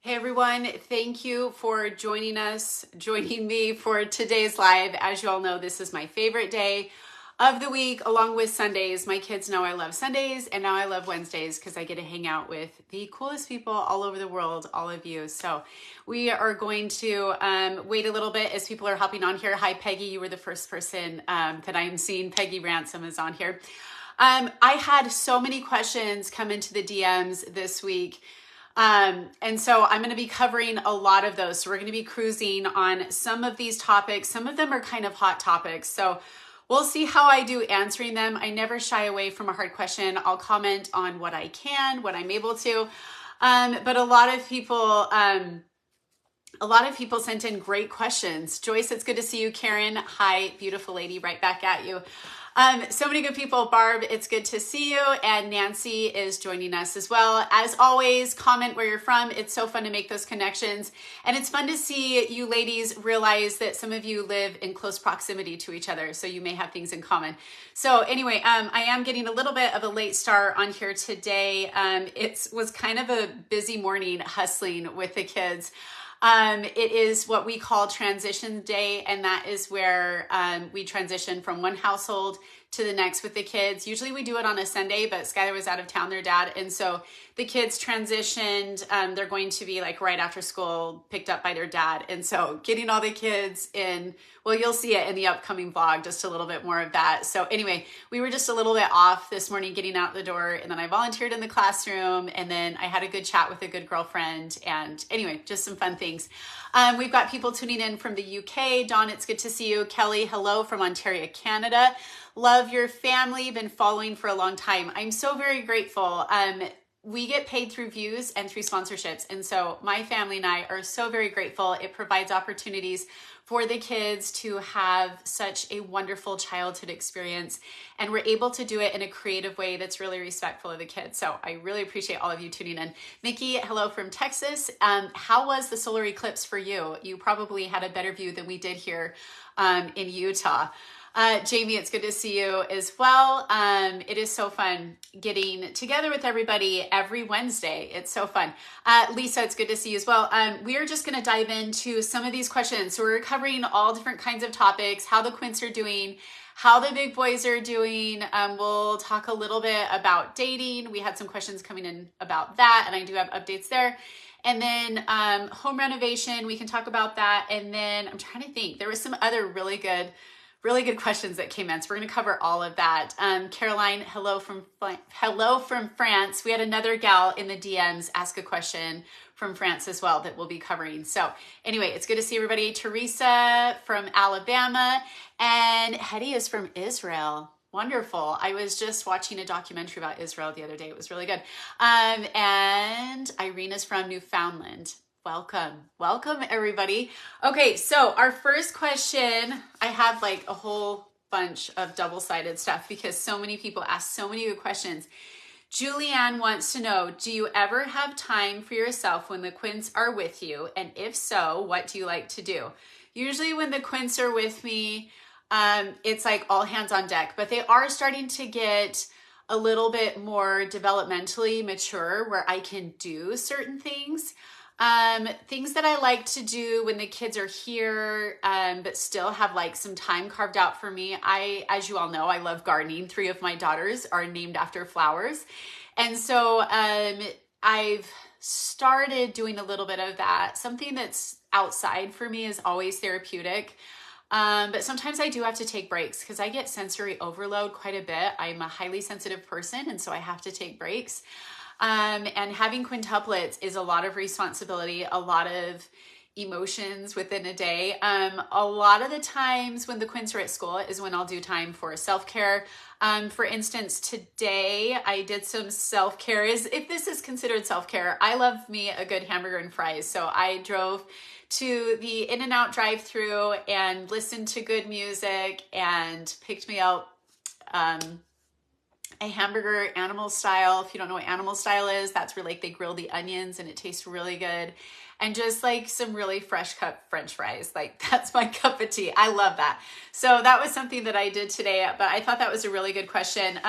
Hey everyone, thank you for joining me for today's live. As you all know, this is my favorite day of the week, along with Sundays. My kids know I love Sundays, and now I love Wednesdays because I get to hang out with the coolest people all over the world, all of you. So we are going to wait a little bit as people are hopping on here. Hi, Peggy. You were the first person that I am seeing. Peggy Ransom is on here. I had so many questions come into the DMs this week. And so I'm going to be covering a lot of those. So we're going to be cruising on some of these topics. Some of them are kind of hot topics. So we'll see how I do answering them. I never shy away from a hard question. I'll comment on what I can, what I'm able to. But a lot of people sent in great questions. Joyce, it's good to see you. Karen, hi, beautiful lady, right back at you. So many good people. Barb, it's good to see you. And Nancy is joining us as well. As always, comment where you're from. It's so fun to make those connections. And it's fun to see you ladies realize that some of you live in close proximity to each other. So you may have things in common. So anyway, I am getting a little bit of a late start on here today. It was kind of a busy morning hustling with the kids. It is what we call transition day, and that is where we transition from one household to the next with the kids. Usually we do it on a Sunday, but Skylar was out of town, their dad, and so the kids transitioned. They're going to be like right after school picked up by their dad, and so getting all the kids in, well, you'll see it in the upcoming vlog, just a little bit more of that. So anyway, we were just a little bit off this morning getting out the door, and then I volunteered in the classroom, and then I had a good chat with a good girlfriend, and anyway, just some fun things. We've got people tuning in from the UK. Dawn, it's good to see you. Kelly, hello from Ontario, Canada. Love your family, been following for a long time. I'm so very grateful. We get paid through views and through sponsorships. And so my family and I are so very grateful. It provides opportunities for the kids to have such a wonderful childhood experience. And we're able to do it in a creative way that's really respectful of the kids. So I really appreciate all of you tuning in. Mickey, hello from Texas. How was the solar eclipse for you? You probably had a better view than we did here in Utah. Jamie, it's good to see you as well. It is so fun getting together with everybody every Wednesday. It's so fun. Lisa, it's good to see you as well. We are just going to dive into some of these questions. So we're covering all different kinds of topics, how the Quints are doing, how the big boys are doing. We'll talk a little bit about dating. We had some questions coming in about that, and I do have updates there. And then home renovation, we can talk about that. And then I'm trying to think, there was some other really good questions that came in. So we're going to cover all of that. Caroline, hello from France. We had another gal in the DMs ask a question from France as well that we'll be covering. So anyway, it's good to see everybody. Teresa from Alabama, and Hetty is from Israel. Wonderful. I was just watching a documentary about Israel the other day. It was really good. And Irene is from Newfoundland. Welcome everybody. Okay, so our first question, I have like a whole bunch of double-sided stuff because so many people ask so many good questions. Julianne wants to know, do you ever have time for yourself when the Quints are with you? And if so, what do you like to do? Usually when the Quints are with me, it's like all hands on deck, but they are starting to get a little bit more developmentally mature where I can do certain things. Things that I like to do when the kids are here, but still have like some time carved out for me. As you all know, I love gardening. 3 of my daughters are named after flowers. And so, I've started doing a little bit of that. Something that's outside for me is always therapeutic. But sometimes I do have to take breaks because I get sensory overload quite a bit. I'm a highly sensitive person, and so I have to take breaks. And having quintuplets is a lot of responsibility, a lot of emotions within a day. A lot of the times when the Quints are at school is when I'll do time for self-care. For instance, today I did some self-care. If this is considered self-care, I love me a good hamburger and fries. So I drove to the In-N-Out drive-thru and listened to good music and picked me up a hamburger animal style. If you don't know what animal style is, that's where like they grill the onions and it tastes really good. And just like some really fresh cut French fries. Like that's my cup of tea. I love that. So that was something that I did today, but I thought that was a really good question.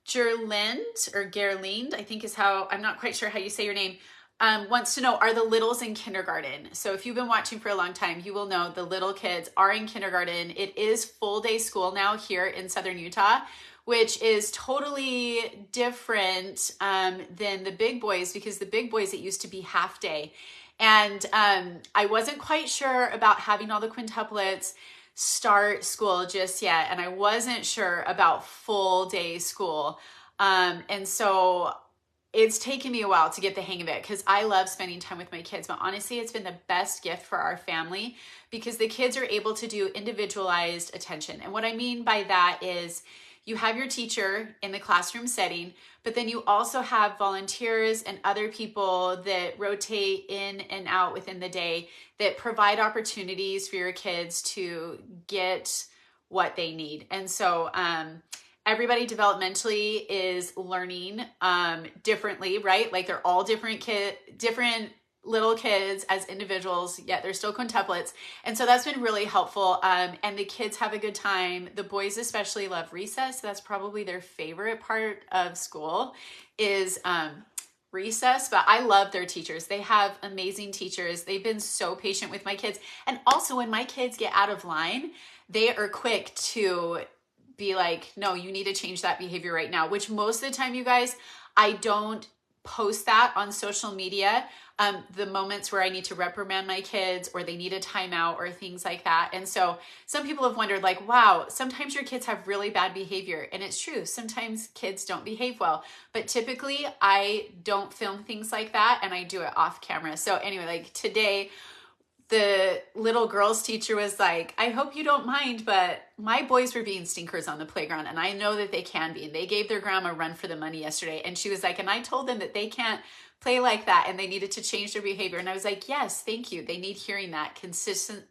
Gerlind, I think is how, I'm not quite sure how you say your name. wants to know, are the littles in kindergarten? So if you've been watching for a long time, you will know the little kids are in kindergarten. It is full day school now here in Southern Utah, which is totally different than the big boys, because the big boys, it used to be half day. And I wasn't quite sure about having all the quintuplets start school just yet. And I wasn't sure about full day school. And so it's taken me a while to get the hang of it, because I love spending time with my kids. But honestly, it's been the best gift for our family, because the kids are able to do individualized attention. And what I mean by that is you have your teacher in the classroom setting, but then you also have volunteers and other people that rotate in and out within the day that provide opportunities for your kids to get what they need. And so everybody developmentally is learning differently, right? Like they're all different little kids as individuals, yet they're still quintuplets. And so that's been really helpful. And the kids have a good time. The boys especially love recess. So that's probably their favorite part of school is recess. But I love their teachers. They have amazing teachers. They've been so patient with my kids. And also when my kids get out of line, they are quick to be like, no, you need to change that behavior right now, which most of the time, you guys, I don't post that on social media. The moments where I need to reprimand my kids or they need a timeout or things like that. And so some people have wondered like, wow, sometimes your kids have really bad behavior. And it's true. Sometimes kids don't behave well, but typically I don't film things like that and I do it off camera. So anyway, like today, the little girl's teacher was like, I hope you don't mind, but my boys were being stinkers on the playground and I know that they can be. And they gave their grandma a run for the money yesterday. And she was like, and I told them that they can't play like that and they needed to change their behavior. And I was like, yes, thank you. They need hearing that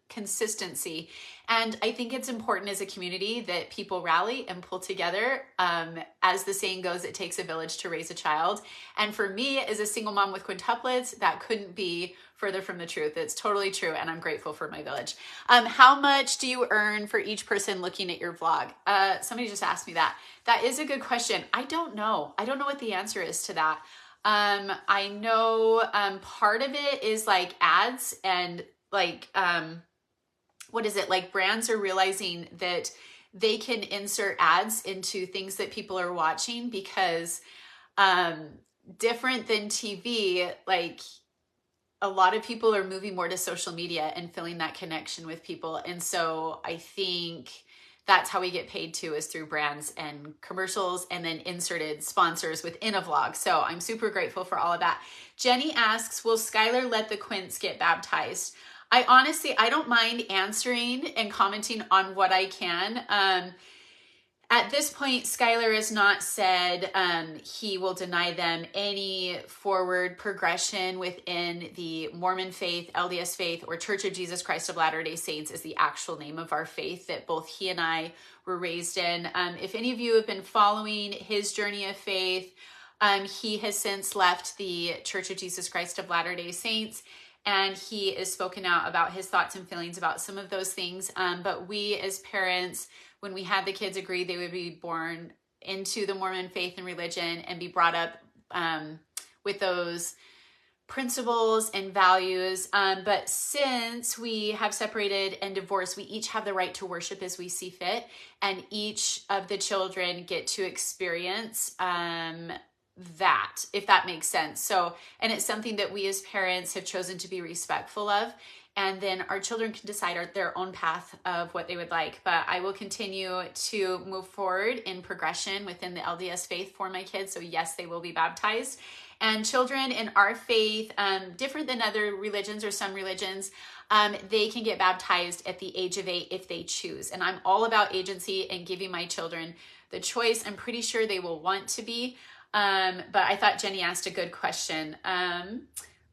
consistency. And I think it's important as a community that people rally and pull together. As the saying goes, it takes a village to raise a child. And for me as a single mom with quintuplets, that couldn't be further from the truth. It's totally true. And I'm grateful for my village. How much do you earn for each person looking at your vlog? Somebody just asked me that. That is a good question. I don't know. I don't know what the answer is to that. I know part of it is like ads and like, what is it? Like brands are realizing that they can insert ads into things that people are watching because different than TV, like a lot of people are moving more to social media and feeling that connection with people. And so I think that's how we get paid too, is through brands and commercials and then inserted sponsors within a vlog. So I'm super grateful for all of that. Jenny asks, will Skylar let the Quints get baptized? I don't mind answering and commenting on what I can. At this point, Skylar has not said he will deny them any forward progression within the Mormon faith, LDS faith, or Church of Jesus Christ of Latter-day Saints is the actual name of our faith that both he and I were raised in. If any of you have been following his journey of faith, he has since left the Church of Jesus Christ of Latter-day Saints, and he has spoken out about his thoughts and feelings about some of those things. But we as parents, when we had the kids, agreed they would be born into the Mormon faith and religion and be brought up with those principles and values. But since we have separated and divorced, we each have the right to worship as we see fit. And each of the children get to experience that, if that makes sense. So, and it's something that we as parents have chosen to be respectful of. And then our children can decide their own path of what they would like. But I will continue to move forward in progression within the LDS faith for my kids. So yes, they will be baptized. And children in our faith, different than other religions or some religions, they can get baptized at the age of 8 if they choose. And I'm all about agency and giving my children the choice. I'm pretty sure they will want to be. But I thought Jenny asked a good question.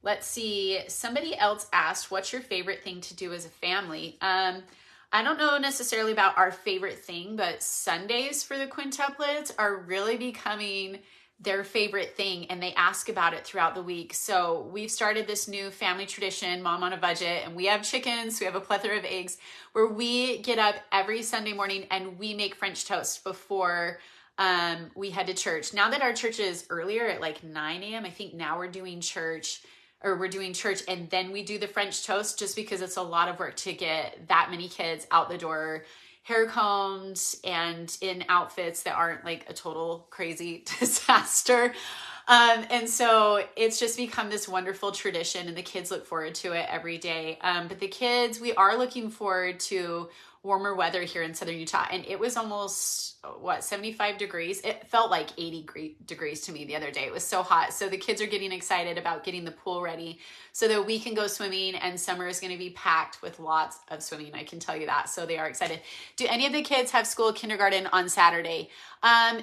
Let's see. Somebody else asked, what's your favorite thing to do as a family? I don't know necessarily about our favorite thing, but Sundays for the quintuplets are really becoming their favorite thing, and they ask about it throughout the week. So we've started this new family tradition, Mom on a Budget, and we have chickens, we have a plethora of eggs, where we get up every Sunday morning and we make French toast before we head to church. Now that our church is earlier at like 9 a.m., I think now we're doing church or we're doing church and then we do the French toast, just because it's a lot of work to get that many kids out the door, hair combed and in outfits that aren't like a total crazy disaster. And so it's just become this wonderful tradition, and the kids look forward to it every day. But the kids, we are looking forward to warmer weather here in Southern Utah. And it was almost, 75 degrees. It felt like 80 degrees to me the other day. It was so hot. So the kids are getting excited about getting the pool ready so that we can go swimming, and summer is going to be packed with lots of swimming. I can tell you that. So they are excited. Do any of the kids have school kindergarten on Saturday?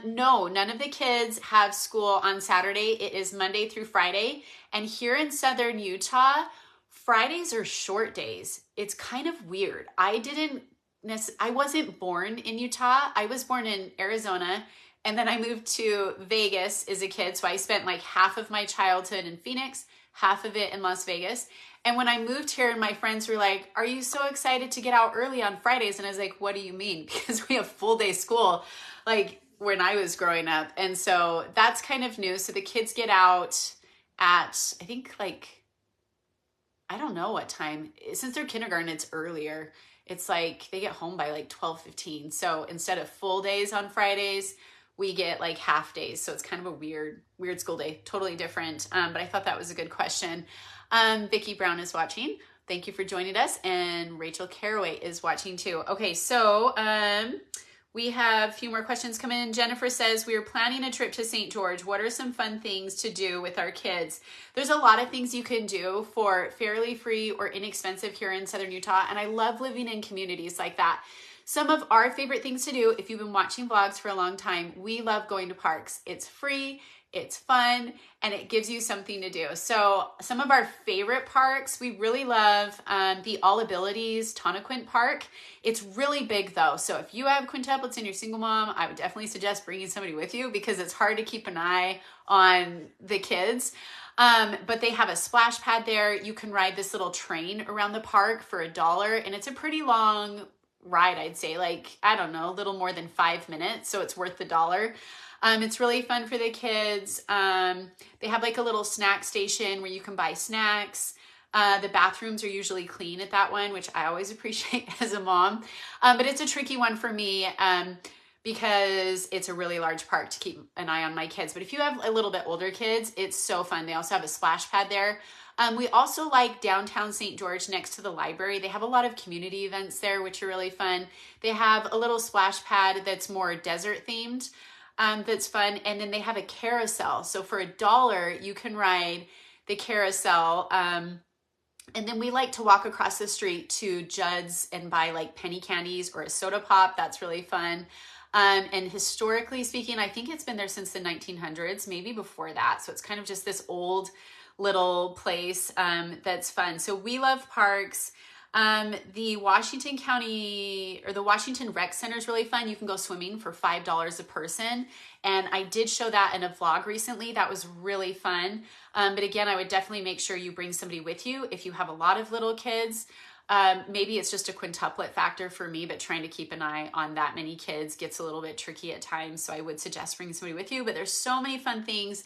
No, none of the kids have school on Saturday. It is Monday through Friday. And here in Southern Utah, Fridays are short days. It's kind of weird. I wasn't born in Utah. I was born in Arizona, and then I moved to Vegas as a kid. So I spent like half of my childhood in Phoenix, half of it in Las Vegas. And when I moved here, my friends were like, "Are you so excited to get out early on Fridays?" And I was like, "What do you mean?" Because we have full day school, like when I was growing up. And so that's kind of new. So the kids get out at, I think I don't know what time. Since they're kindergarten, it's earlier. It's like they get home by like 12:15. So instead of full days on Fridays, we get like half days. So it's kind of a weird school day, totally different. But I thought that was a good question. Vicki Brown is watching. Thank you for joining us. And Rachel Caraway is watching too. Okay, so we have a few more questions come in. Jennifer says, we are planning a trip to St. George. What are some fun things to do with our kids? There's a lot of things you can do for fairly free or inexpensive here in Southern Utah. And I love living in communities like that. Some of our favorite things to do, if you've been watching vlogs for a long time, we love going to parks. It's free, it's fun, and it gives you something to do. So some of our favorite parks, we really love the All Abilities Quint Park. It's really big though. So if you have quintuplets and you're single mom, I would definitely suggest bringing somebody with you, because it's hard to keep an eye on the kids. But they have a splash pad there. You can ride this little train around the park for $1, and it's a pretty long ride, I'd say, like, I don't know, a little more than 5 minutes. So it's worth the $1. It's really fun for the kids. They have like a little snack station where you can buy snacks. The bathrooms are usually clean at that one, which I always appreciate as a mom. But it's a tricky one for me because it's a really large park to keep an eye on my kids. But if you have a little bit older kids, it's so fun. They also have a splash pad there. We also like downtown St. George next to the library. They have a lot of community events there, which are really fun. They have a little splash pad that's more desert themed. That's fun. And then they have a carousel. So for $1, you can ride the carousel. And then we like to walk across the street to Judd's and buy like penny candies or a soda pop. That's really fun. And historically speaking, I think it's been there since the 1900s, maybe before that. So it's kind of just this old little place that's fun. So we love parks. The Washington County or the Washington Rec Center is really fun. You can go swimming for $5 a person. And I did show that in a vlog recently. That was really fun. But again, I would definitely make sure you bring somebody with you. If you have a lot of little kids, maybe it's just a quintuplet factor for me, but trying to keep an eye on that many kids gets a little bit tricky at times. So I would suggest bringing somebody with you, but there's so many fun things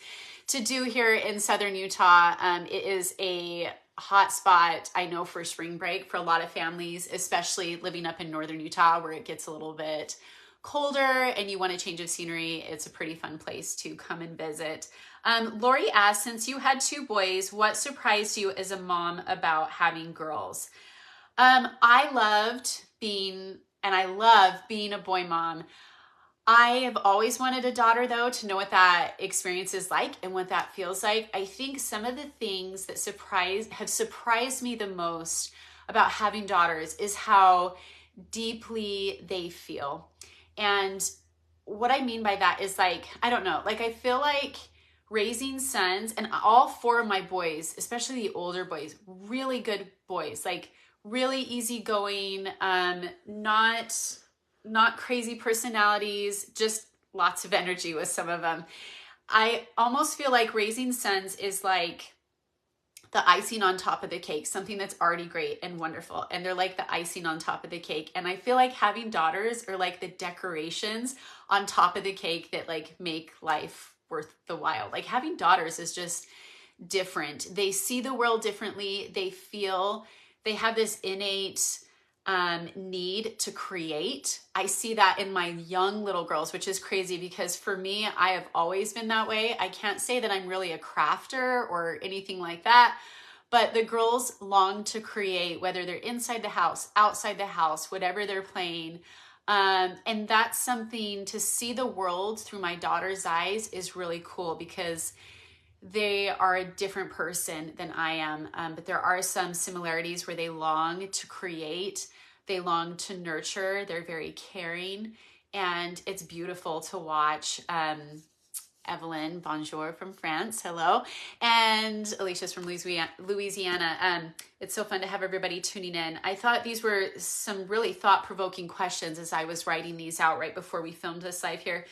to do here in Southern Utah. It is a hot spot, I know, for spring break for a lot of families, especially living up in Northern Utah where it gets a little bit colder and you want a change of scenery. It's a pretty fun place to come and visit. Lori asked, since you had 2 boys, what surprised you as a mom about having girls? I loved being, and I love being a boy mom. I have always wanted a daughter though, to know what that experience is like and what that feels like. I think some of the things that have surprised me the most about having daughters is how deeply they feel. And what I mean by that is like, I don't know, like I feel like raising sons, and all 4 of my boys, especially the older boys, really good boys, like really easygoing, not crazy personalities, just lots of energy with some of them. I almost feel like raising sons is like the icing on top of the cake, something that's already great and wonderful. And they're like the icing on top of the cake. And I feel like having daughters are like the decorations on top of the cake that like make life worth the while. Like having daughters is just different. They see the world differently. They have this innate need to create. I see that in my young little girls, which is crazy because for me, I have always been that way. I can't say that I'm really a crafter or anything like that, but the girls long to create, whether they're inside the house, outside the house, whatever they're playing. And that's something to see the world through my daughter's eyes is really cool because they are a different person than I am. But there are some similarities where they long to create, they long to nurture, they're very caring, and it's beautiful to watch. Evelyn, bonjour from France, hello. And Alicia's from Louisiana. It's so fun to have everybody tuning in. I thought these were some really thought-provoking questions as I was writing these out right before we filmed this live here.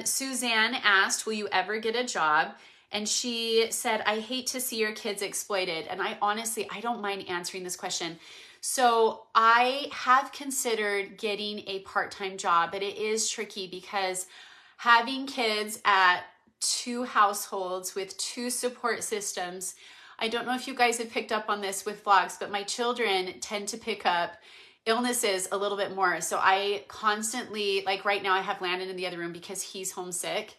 Suzanne asked, will you ever get a job? And she said, I hate to see your kids exploited. And I don't mind answering this question. So I have considered getting a part-time job, but it is tricky because having kids at 2 households with 2 support systems, I don't know if you guys have picked up on this with vlogs, but my children tend to pick up illnesses a little bit more. So I constantly, like right now I have Landon in the other room because he's homesick.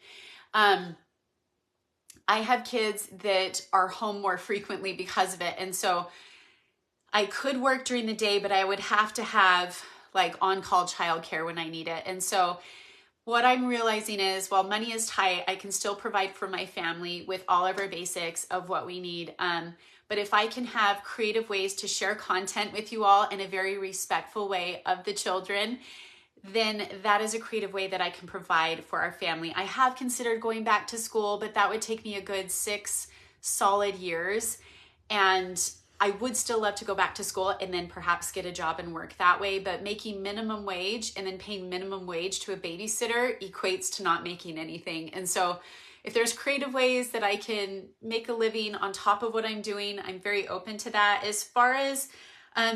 I have kids that are home more frequently because of it. And so I could work during the day, but I would have to have like on-call childcare when I need it. And so what I'm realizing is while money is tight, I can still provide for my family with all of our basics of what we need. But if I can have creative ways to share content with you all in a very respectful way of the children, then that is a creative way that I can provide for our family. I have considered going back to school, but that would take me a good 6 solid years. And I would still love to go back to school and then perhaps get a job and work that way. But making minimum wage and then paying minimum wage to a babysitter equates to not making anything. And so if there's creative ways that I can make a living on top of what I'm doing, I'm very open to that. As far as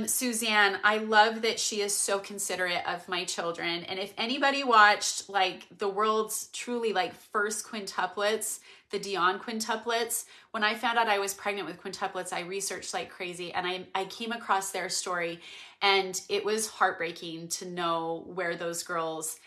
Suzanne, I love that she is so considerate of my children. And if anybody watched like the world's truly like first quintuplets, the Dion quintuplets, when I found out I was pregnant with quintuplets, I researched like crazy and I came across their story and it was heartbreaking to know where those girls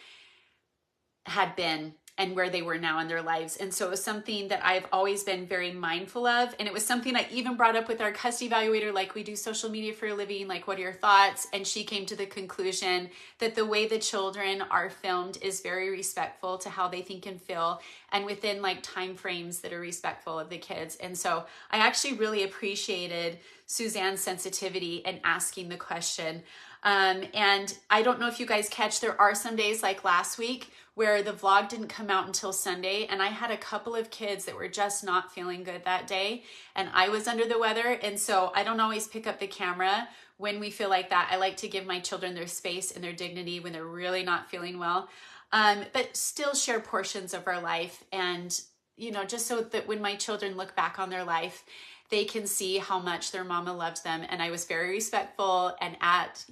had been and where they were now in their lives. And so it was something that I've always been very mindful of. And it was something I even brought up with our custody evaluator, like we do social media for a living, like what are your thoughts? And she came to the conclusion that the way the children are filmed is very respectful to how they think and feel and within like time frames that are respectful of the kids. And so I actually really appreciated Suzanne's sensitivity and asking the question. And I don't know if you guys catch, there are some days like last week where the vlog didn't come out until Sunday and I had a couple of kids that were just not feeling good that day and I was under the weather. And so I don't always pick up the camera when we feel like that. I like to give my children their space and their dignity when they're really not feeling well, but still share portions of our life. And, you know, just so that when my children look back on their life, they can see how much their mama loves them. And I was very respectful and at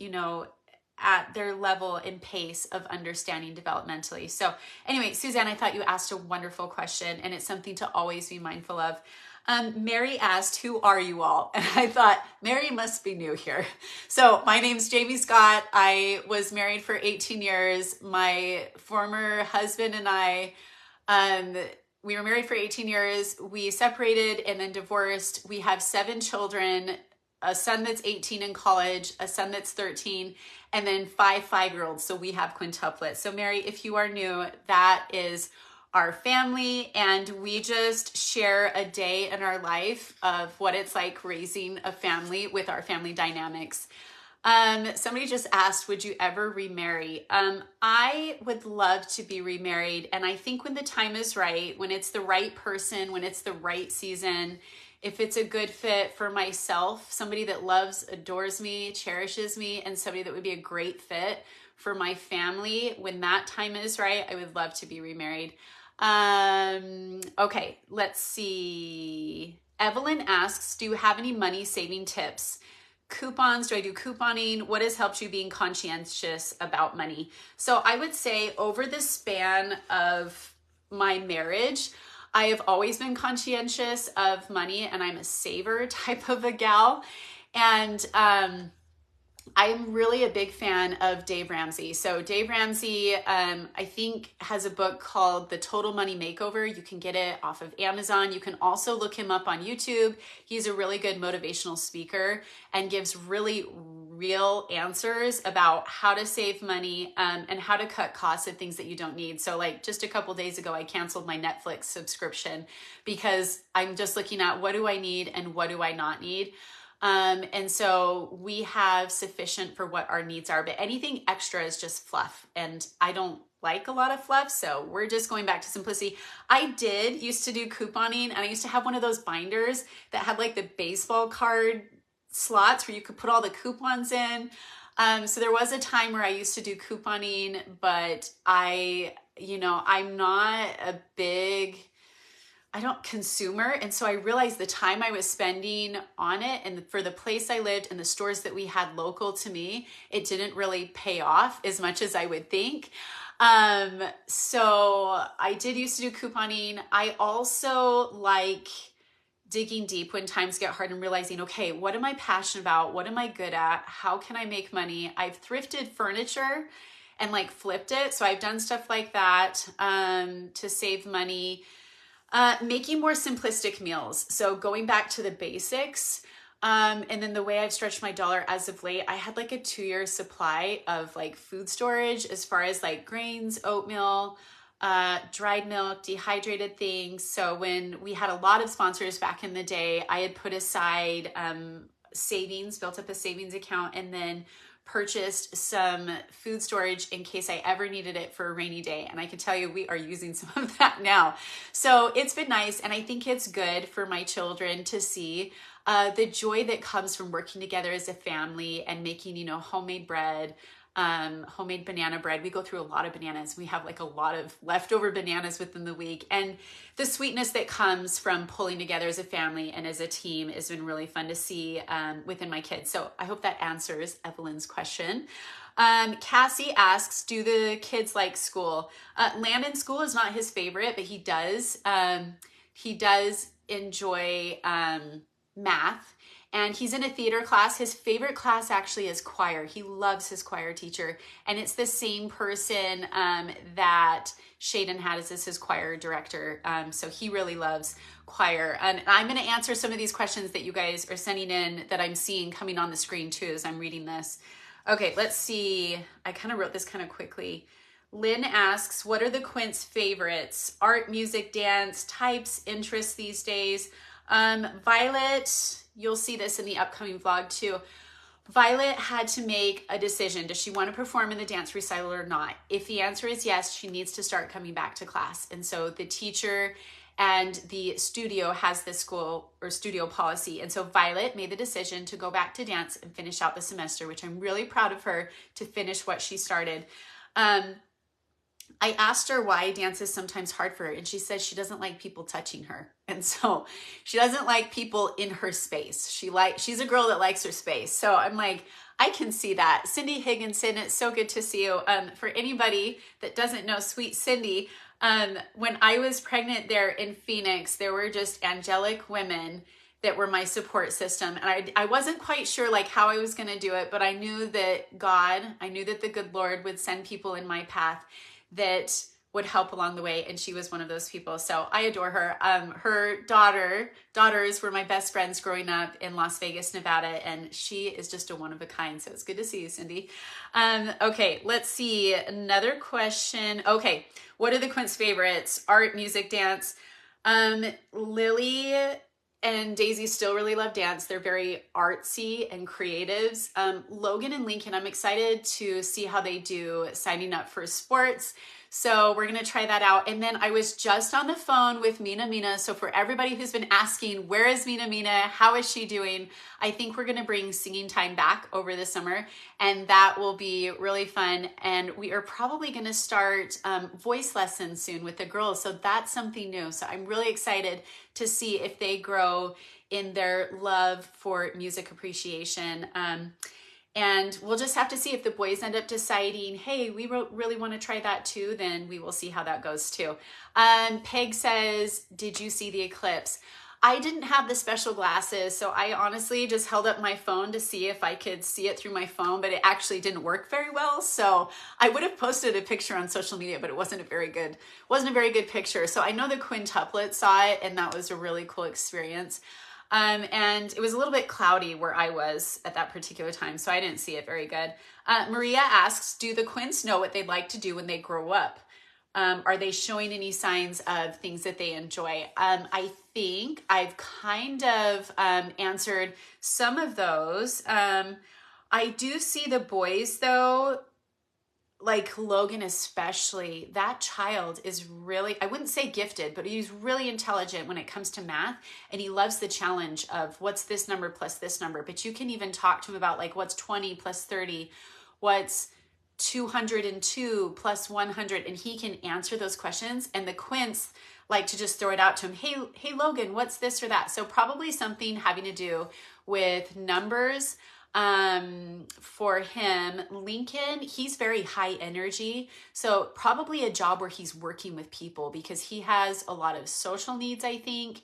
their level and pace of understanding developmentally. So anyway, Suzanne, I thought you asked a wonderful question and it's something to always be mindful of. Mary asked, who are you all? And I thought, Mary must be new here. So my name's Jamie Scott. I was married for 18 years. My former husband and I, we were married for 18 years. We separated and then divorced. We have 7 children, a son that's 18 in college, a son that's 13, and then 5 5-year-olds. So we have quintuplets. So Mary, if you are new, that is our family. And we just share a day in our life of what it's like raising a family with our family dynamics. Somebody just asked, would you ever remarry? I would love to be remarried. And I think when the time is right, when it's the right person, when it's the right season, if it's a good fit for myself, somebody that loves, adores me, cherishes me, and somebody that would be a great fit for my family, when that time is right, I would love to be remarried. Okay, let's see. Evelyn asks, do you have any money saving tips? Coupons, do I do couponing? What has helped you being conscientious about money? So I would say over the span of my marriage, I have always been conscientious of money, and I'm a saver type of a gal. And I'm really a big fan of Dave Ramsey. So Dave Ramsey, I think, has a book called The Total Money Makeover. You can get it off of Amazon. You can also look him up on YouTube. He's a really good motivational speaker and gives really real answers about how to save money and how to cut costs of things that you don't need. So like just a couple days ago, I canceled my Netflix subscription because I'm just looking at what do I need and what do I not need. And so we have sufficient for what our needs are, but anything extra is just fluff. And I don't like a lot of fluff. So we're just going back to simplicity. I used to do couponing, and I used to have one of those binders that had like the baseball card slots where you could put all the coupons in. So there was a time where I used to do couponing, but I'm not a big consumer. And so I realized the time I was spending on it and for the place I lived and the stores that we had local to me, it didn't really pay off as much as I would think. So I did used to do couponing. I also like digging deep when times get hard and realizing, okay, what am I passionate about? What am I good at? How can I make money? I've thrifted furniture and like flipped it. So I've done stuff like that to save money. Making more simplistic meals. So going back to the basics. And then the way I've stretched my dollar as of late, I had like a 2-year supply of like food storage as far as like grains, oatmeal, dried milk, dehydrated things. So when we had a lot of sponsors back in the day, I had put aside savings, built up a savings account, and then purchased some food storage in case I ever needed it for a rainy day. And I can tell you, we are using some of that now. So it's been nice. And I think it's good for my children to see the joy that comes from working together as a family and making, homemade bread, homemade banana bread. We go through a lot of bananas. We have like a lot of leftover bananas within the week. And the sweetness that comes from pulling together as a family and as a team has been really fun to see within my kids. So I hope that answers Evelyn's question. Cassie asks, do the kids like school? Landon's school is not his favorite, but he does enjoy math. And he's in a theater class. His favorite class actually is choir. He loves his choir teacher. And it's the same person that Shayden had as his choir director. So he really loves choir. And I'm going to answer some of these questions that you guys are sending in that I'm seeing coming on the screen too as I'm reading this. Okay, let's see. I kind of wrote this kind of quickly. Lynn asks, what are the Quints' favorites? Art, music, dance, types, interests these days? Violet, you'll see this in the upcoming vlog too. Violet had to make a decision. Does she want to perform in the dance recital or not? If the answer is yes, she needs to start coming back to class. And so the teacher and the studio has this school or studio policy. And so Violet made the decision to go back to dance and finish out the semester, which I'm really proud of her to finish what she started. I asked her why dance is sometimes hard for her, and she says she doesn't like people touching her. And so she doesn't like people in her space. She's a girl that likes her space. So I'm like, I can see that. Cindy Higginson, it's so good to see you. For anybody that doesn't know sweet Cindy, when I was pregnant there in Phoenix, there were just angelic women that were my support system. And I wasn't quite sure like how I was going to do it, but I knew that the good Lord would send people in my path that would help along the way. And she was one of those people. So I adore her. Her daughters were my best friends growing up in Las Vegas, Nevada. And she is just a one of a kind. So it's good to see you, Cindy. Okay, let's see. Another question. Okay. What are the Quints' favorites? Art, music, dance. Lily and Daisy still really love dance. They're very artsy and creatives. Logan and Lincoln, I'm excited to see how they do signing up for sports. So we're going to try that out. And then I was just on the phone with Mina. So for everybody who's been asking, where is Mina? How is she doing? I think we're going to bring singing time back over the summer, and that will be really fun. And we are probably going to start voice lessons soon with the girls. So that's something new. So I'm really excited to see if they grow in their love for music appreciation. And we'll just have to see if the boys end up deciding, hey, we really want to try that too, then we will see how that goes too. Peg says, did you see the eclipse? I didn't have the special glasses, so I honestly just held up my phone to see if I could see it through my phone, but it actually didn't work very well. So I would have posted a picture on social media, but it wasn't a very good picture. So I know the Quintuplets saw it, and that was a really cool experience. And it was a little bit cloudy where I was at that particular time, so I didn't see it very good. Maria asks, do the Quints know what they'd like to do when they grow up? Are they showing any signs of things that they enjoy? I think I've kind of answered some of those. I do see the boys though, like Logan especially. That child is really, I wouldn't say gifted, but he's really intelligent when it comes to math, and he loves the challenge of what's this number plus this number. But you can even talk to him about like what's 20 plus 30, what's 202 plus 100, and he can answer those questions. And the Quints like to just throw it out to him. Hey Logan, what's this or that? So probably something having to do with numbers. For him, Lincoln, he's very high energy. So probably a job where he's working with people, because he has a lot of social needs, I think.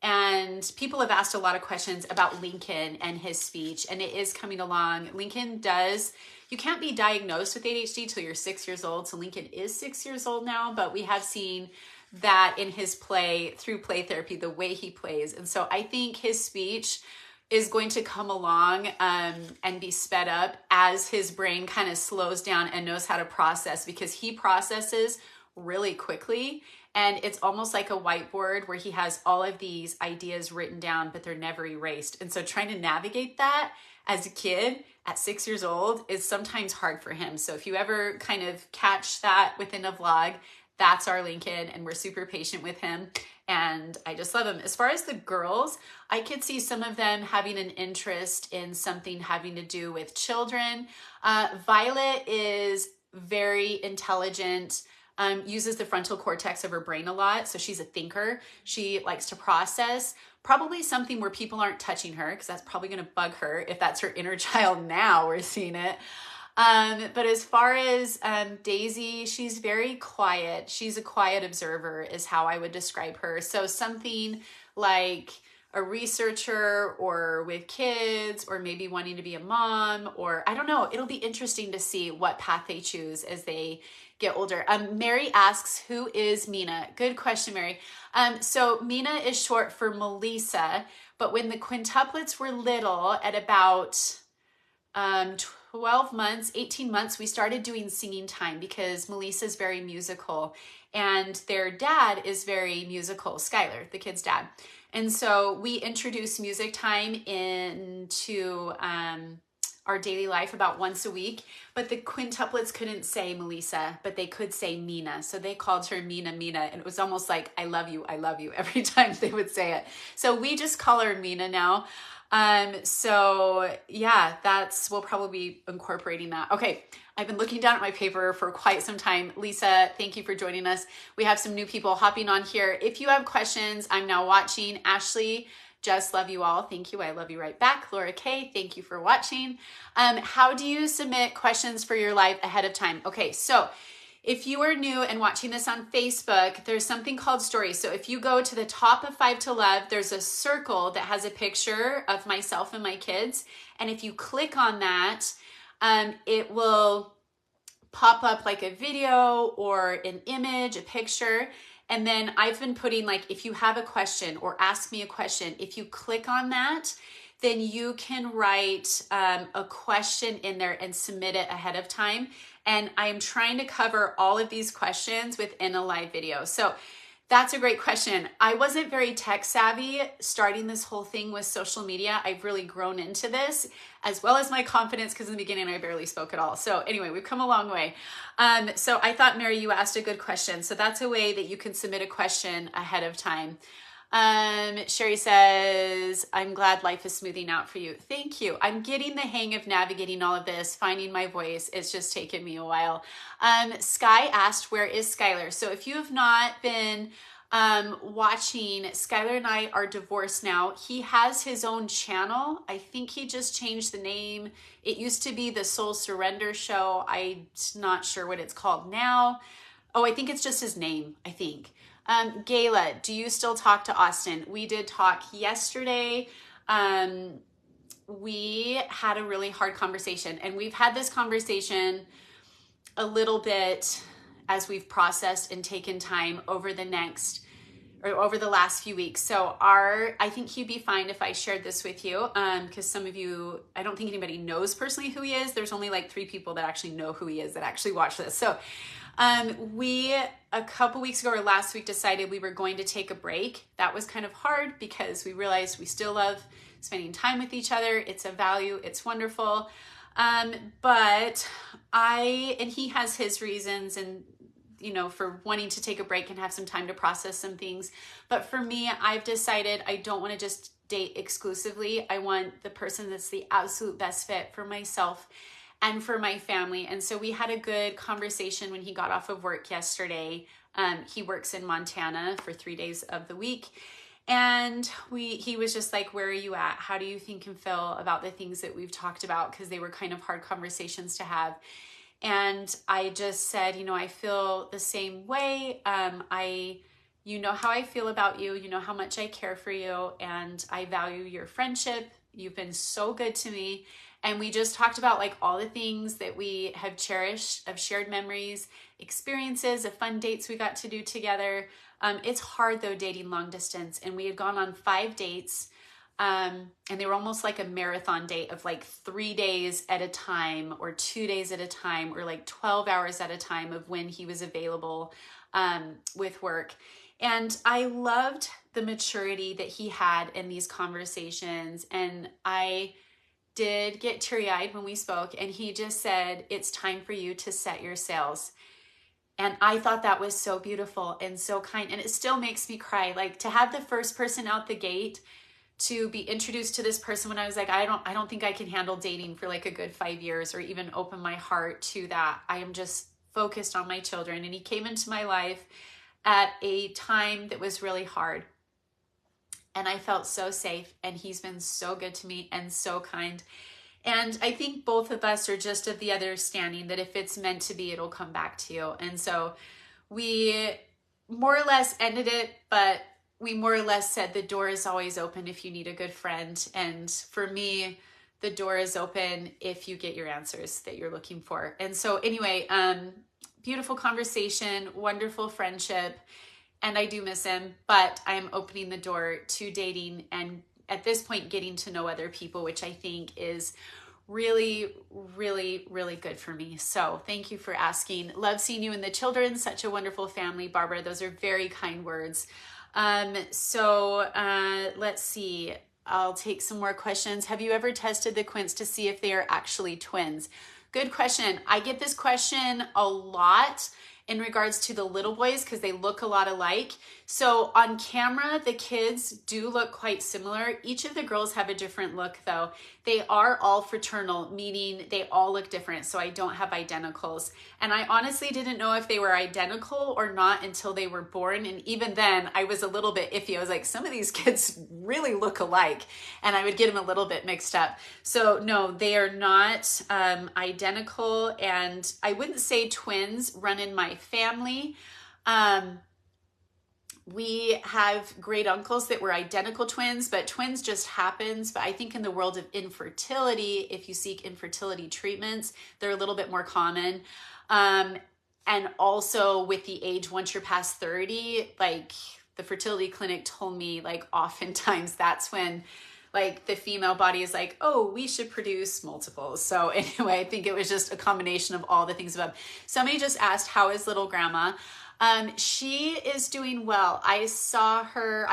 And people have asked a lot of questions about Lincoln and his speech, and it is coming along. Lincoln does, you can't be diagnosed with ADHD till you're 6 years old. So Lincoln is 6 years old now, but we have seen that in his play, through play therapy, the way he plays. And so I think his speech is going to come along and be sped up as his brain kind of slows down and knows how to process, because he processes really quickly. And it's almost like a whiteboard where he has all of these ideas written down, but they're never erased. And so trying to navigate that as a kid at 6 years old is sometimes hard for him. So if you ever kind of catch that within a vlog, that's our Lincoln, and we're super patient with him. And I just love him. As far as the girls, I could see some of them having an interest in something having to do with children. Violet is very intelligent, uses the frontal cortex of her brain a lot. So she's a thinker. She likes to process. Probably something where people aren't touching her, because that's probably going to bug her if that's her inner child now. We're seeing it. But as far as Daisy, she's very quiet. She's a quiet observer is how I would describe her. So something like a researcher, or with kids, or maybe wanting to be a mom, or I don't know. It'll be interesting to see what path they choose as they get older. Mary asks, who is Mina? Good question, Mary. So Mina is short for Melissa, but when the Quintuplets were little, at about 12 months, 18 months, we started doing singing time, because Melissa's very musical and their dad is very musical, Skylar, the kid's dad. And so we introduced music time into our daily life about once a week, but the Quintuplets couldn't say Melissa, but they could say Mina. So they called her Mina, and it was almost like, I love you every time they would say it. So we just call her Mina now. So yeah, we'll probably be incorporating that. Okay. I've been looking down at my paper for quite some time. Lisa, thank you for joining us. We have some new people hopping on here. If you have questions, I'm now watching. Ashley, just love you all. Thank you. I love you right back. Laura K, thank you for watching. How do you submit questions for your live ahead of time? Okay. So if you are new and watching this on Facebook, there's something called stories. So if you go to the top of 5 to Love, there's a circle that has a picture of myself and my kids. And if you click on that, it will pop up like a video or an image, a picture. And then I've been putting, like, if you have a question or ask me a question, if you click on that, then you can write a question in there and submit it ahead of time. And I'm trying to cover all of these questions within a live video. So that's a great question. I wasn't very tech savvy starting this whole thing with social media. I've really grown into this, as well as my confidence, because in the beginning I barely spoke at all. So anyway, we've come a long way. So I thought, Mary, you asked a good question. So that's a way that you can submit a question ahead of time. Sherry says, I'm glad life is smoothing out for you. Thank you. I'm getting the hang of navigating all of this, finding my voice. It's just taken me a while. Sky asked, where is Skylar? So if you have not been watching. Skylar and I are divorced now. He has his own channel. I think he just changed the name. It used to be the Soul Surrender Show. I'm not sure what it's called now. Oh, I think it's just his name, I think. Gayla, do you still talk to Austin? We did talk yesterday. We had a really hard conversation, and we've had this conversation a little bit as we've processed and taken time over the last few weeks. So I think he'd be fine if I shared this with you, because some of you, I don't think anybody knows personally who he is. There's only like 3 people that actually know who he is that actually watch this. So we, a couple weeks ago or last week, decided we were going to take a break. That was kind of hard because we realized we still love spending time with each other. It's a value. It's wonderful. But he has his reasons and, for wanting to take a break and have some time to process some things. But for me, I've decided I don't want to just date exclusively. I want the person that's the absolute best fit for myself and for my family. And so we had a good conversation when he got off of work yesterday. He works in Montana for 3 days of the week. And he was just like, where are you at? How do you think and feel about the things that we've talked about? Because they were kind of hard conversations to have. And I just said, I feel the same way. You know how I feel about you. You know how much I care for you. And I value your friendship. You've been so good to me. And we just talked about like all the things that we have cherished, of shared memories, experiences, of fun dates we got to do together. It's hard though, dating long distance. And we had gone on 5 dates, and they were almost like a marathon date of like 3 days at a time or 2 days at a time, or like 12 hours at a time of when he was available, with work. And I loved the maturity that he had in these conversations. And I did get teary-eyed when we spoke, and he just said, it's time for you to set your sails. And I thought that was so beautiful and so kind. And it still makes me cry. Like, to have the first person out the gate, to be introduced to this person when I was like, I don't think I can handle dating for like a good 5 years, or even open my heart to that. I am just focused on my children. And he came into my life at a time that was really hard. And I felt so safe, and he's been so good to me and so kind. And I think both of us are just of the understanding that if it's meant to be, it'll come back to you. And so we more or less ended it, but we more or less said the door is always open if you need a good friend. And for me, the door is open if you get your answers that you're looking for. And so anyway, beautiful conversation, wonderful friendship. And I do miss him, but I'm opening the door to dating and at this point getting to know other people, which I think is really, really, really good for me. So thank you for asking. Love seeing you and the children. Such a wonderful family, Barbara. Those are very kind words. Let's see. I'll take some more questions. Have you ever tested the Quints to see if they are actually twins? Good question. I get this question a lot in regards to the little boys because they look a lot alike. So on camera, the kids do look quite similar. Each of the girls have a different look though. They are all fraternal, meaning they all look different. So I don't have identicals. And I honestly didn't know if they were identical or not until they were born. And even then I was a little bit iffy. I was like, some of these kids really look alike. And I would get them a little bit mixed up. So no, they are not identical. And I wouldn't say twins run in my family. We have great uncles that were identical twins, but twins just happens. But I think in the world of infertility, if you seek infertility treatments, they're a little bit more common. And also with the age, once you're past 30, like the fertility clinic told me, like oftentimes that's when like the female body is like, oh, we should produce multiples. So anyway, I think it was just a combination of all the things above. Somebody just asked, how is little grandma? She is doing well. I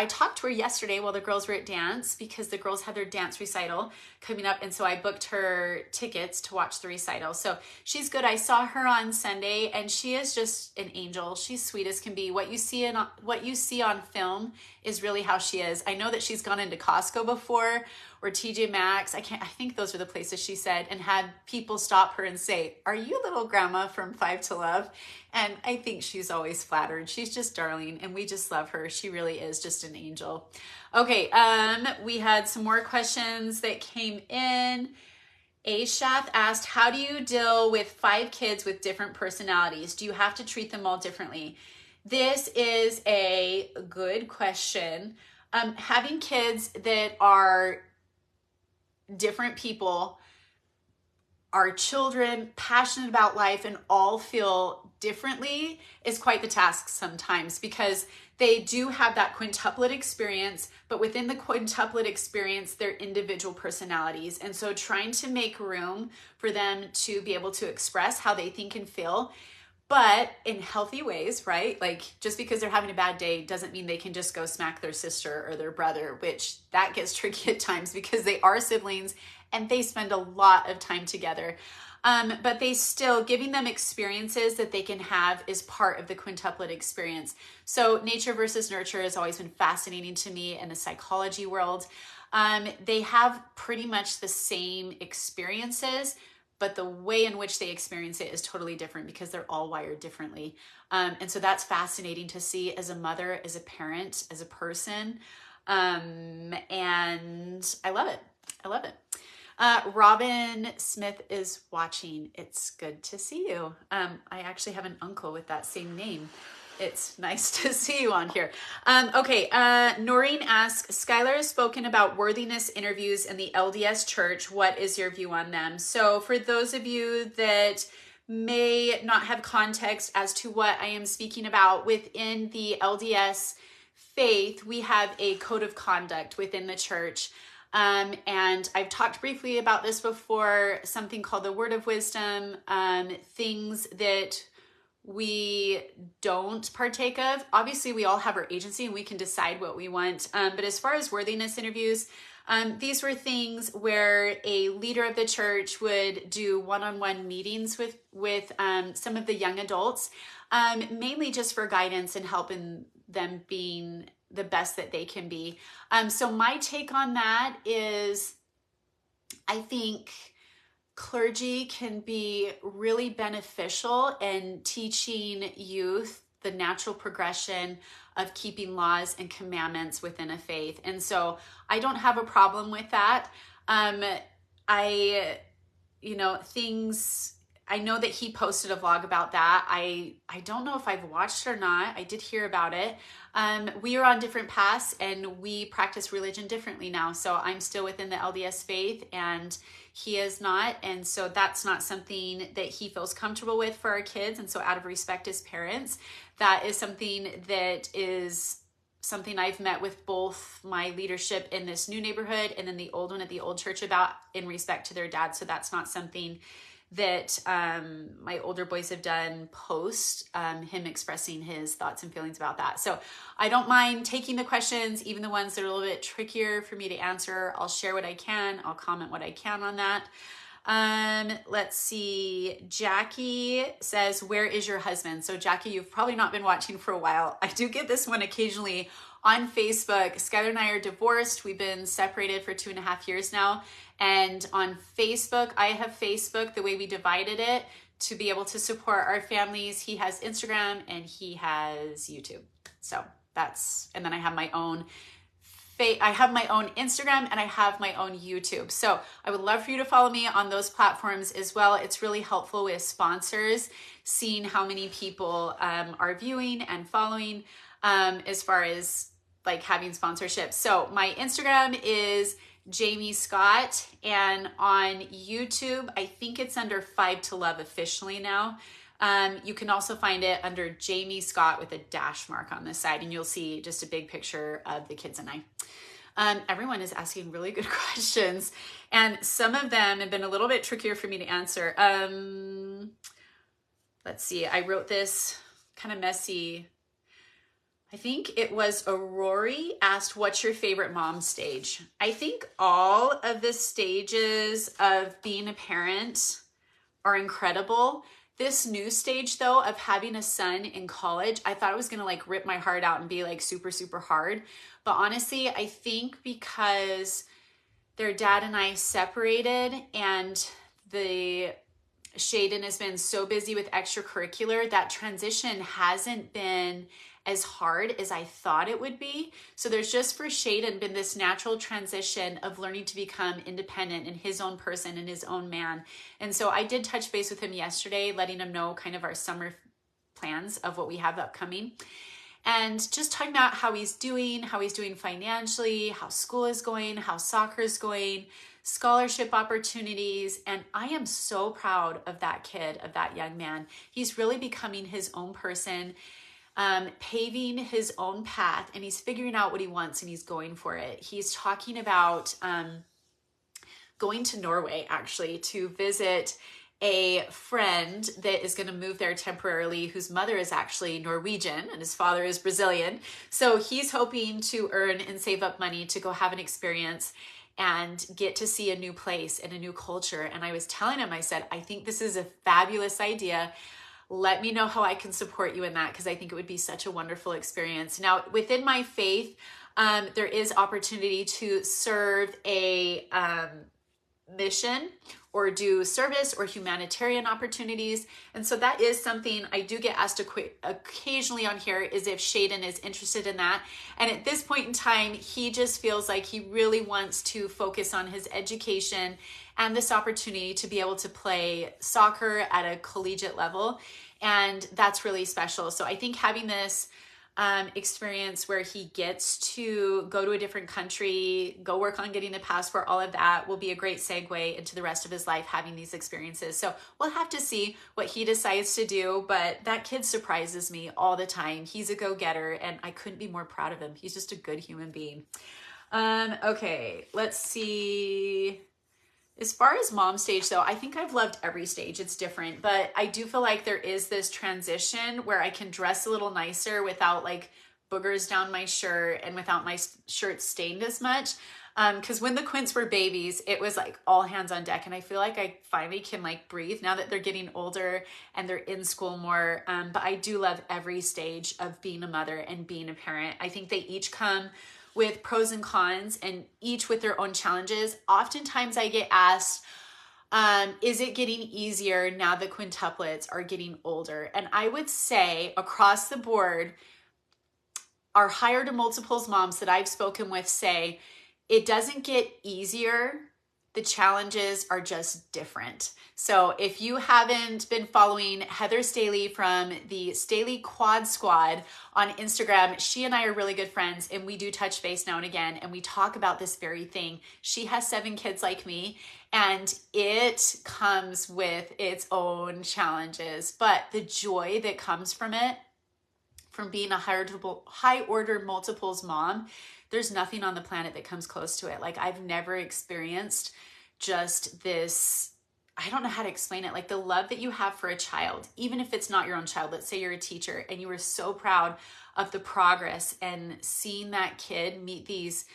talked to her yesterday while the girls were at dance because the girls had their dance recital coming up. And so I booked her tickets to watch the recital. So she's good. I saw her on Sunday and she is just an angel. She's sweet as can be. What you see on film is really how she is. I know that she's gone into Costco before or TJ Maxx. I think those are the places she said, and had people stop her and say, "Are you little grandma from Five to Love?" And I think she's always flattered. She's just darling, and we just love her. She really is just an angel. Okay, we had some more questions that came in. Ashath asked, how do you deal with 5 kids with different personalities? Do you have to treat them all differently? This is a good question. Having kids that are different people, are children, passionate about life, and all feel differently is quite the task sometimes, because they do have that quintuplet experience, but within the quintuplet experience, they're individual personalities. And so trying to make room for them to be able to express how they think and feel, but in healthy ways, right? Like, just because they're having a bad day doesn't mean they can just go smack their sister or their brother, which that gets tricky at times because they are siblings and they spend a lot of time together. But they still, giving them experiences that they can have is part of the quintuplet experience. So nature versus nurture has always been fascinating to me in the psychology world. They have pretty much the same experiences, but the way in which they experience it is totally different because they're all wired differently. And so that's fascinating to see as a mother, as a parent, as a person. And I love it. I love it. Robin Smith is watching. It's good to see you. I actually have an uncle with that same name. It's nice to see you on here. Okay, Noreen asks, Skylar has spoken about worthiness interviews in the LDS church. What is your view on them? So for those of you that may not have context as to what I am speaking about, within the LDS faith, we have a code of conduct within the church. And I've talked briefly about this before, something called the word of wisdom, things that we don't partake of. Obviously, we all have our agency and we can decide what we want. But as far as worthiness interviews, these were things where a leader of the church would do one-on-one meetings with some of the young adults, mainly just for guidance and helping them being the best that they can be. So my take on that is, I think clergy can be really beneficial in teaching youth the natural progression of keeping laws and commandments within a faith. And so I don't have a problem with that. I know that he posted a vlog about that. I don't know if I've watched it or not. I did hear about it. We are on different paths and we practice religion differently now. So I'm still within the LDS faith and he is not. And so that's not something that he feels comfortable with for our kids. And so out of respect as parents, that is something that is something I've met with both my leadership in this new neighborhood and then the old one at the old church about in respect to their dad. So that's not something that my older boys have done post him expressing his thoughts and feelings about that. So I don't mind taking the questions, even the ones that are a little bit trickier for me to answer. I'll share what I can. I'll comment what I can on that. Let's see. Jackie says, where is your husband? So Jackie, you've probably not been watching for a while. I do get this one occasionally on Facebook. Skylar and I are divorced. We've been separated for 2.5 years now. And on Facebook, I have Facebook the way we divided it to be able to support our families. He has Instagram and he has YouTube. So that's, and then I have my own Instagram and I have my own YouTube. So I would love for you to follow me on those platforms as well. It's really helpful with sponsors, seeing how many people are viewing and following as far as like having sponsorship. So my Instagram is Jamie Scott, and on YouTube, I think it's under 5 to Love officially now. You can also find it under Jamie Scott with a dash mark on the side, and you'll see just a big picture of the kids and I. Everyone is asking really good questions, and some of them have been a little bit trickier for me to answer. Let's see, I wrote this kind of messy. I think it was Aurori asked, what's your favorite mom stage? I think all of the stages of being a parent are incredible. This new stage though of having a son in college, I thought it was gonna like rip my heart out and be like super, super hard. But honestly, I think because their dad and I separated, and Shayden has been so busy with extracurricular that transition hasn't been as hard as I thought it would be. So there's just for Shayden been this natural transition of learning to become independent and his own person and his own man. And so I did touch base with him yesterday, letting him know kind of our summer plans of what we have upcoming. And just talking about how he's doing financially, how school is going, how soccer is going, scholarship opportunities. And I am so proud of that kid, of that young man. He's really becoming his own person, paving his own path, and he's figuring out what he wants and he's going for it. He's talking about going to Norway actually to visit a friend that is going to move there temporarily, whose mother is actually Norwegian and his father is Brazilian. So he's hoping to earn and save up money to go have an experience and get to see a new place and a new culture. And I was telling him, I said, I think this is a fabulous idea. Let me know how I can support you in that, because I think it would be such a wonderful experience. Now, within my faith, there is opportunity to serve a mission or do service or humanitarian opportunities. And so that is something I do get asked occasionally on here, is if Shayden is interested in that. And at this point in time, he just feels like he really wants to focus on his education and this opportunity to be able to play soccer at a collegiate level. And that's really special. So I think having this experience where he gets to go to a different country, go work on getting the passport, all of that will be a great segue into the rest of his life, having these experiences. So we'll have to see what he decides to do, but that kid surprises me all the time. He's a go-getter and I couldn't be more proud of him. He's just a good human being. Okay, let's see. As far as mom stage though, I think I've loved every stage. It's different, but I do feel like there is this transition where I can dress a little nicer without like boogers down my shirt and without my shirt stained as much. Because when the Quints were babies, it was like all hands on deck. And I feel like I finally can like breathe now that they're getting older and they're in school more. But I do love every stage of being a mother and being a parent. I think they each come with pros and cons and each with their own challenges. Oftentimes I get asked, is it getting easier now that quintuplets are getting older? And I would say across the board, our higher to multiples moms that I've spoken with say, it doesn't get easier. The challenges are just different. So if you haven't been following Heather Staley from the Staley Quad Squad on Instagram, she and I are really good friends and we do touch base now and again and we talk about this very thing. She has 7 kids like me and it comes with its own challenges, but the joy that comes from it, from being a high order multiples mom, there's nothing on the planet that comes close to it. Like I've never experienced just this, I don't know how to explain it, like the love that you have for a child, even if it's not your own child. Let's say you're a teacher and you were so proud of the progress and seeing that kid meet these,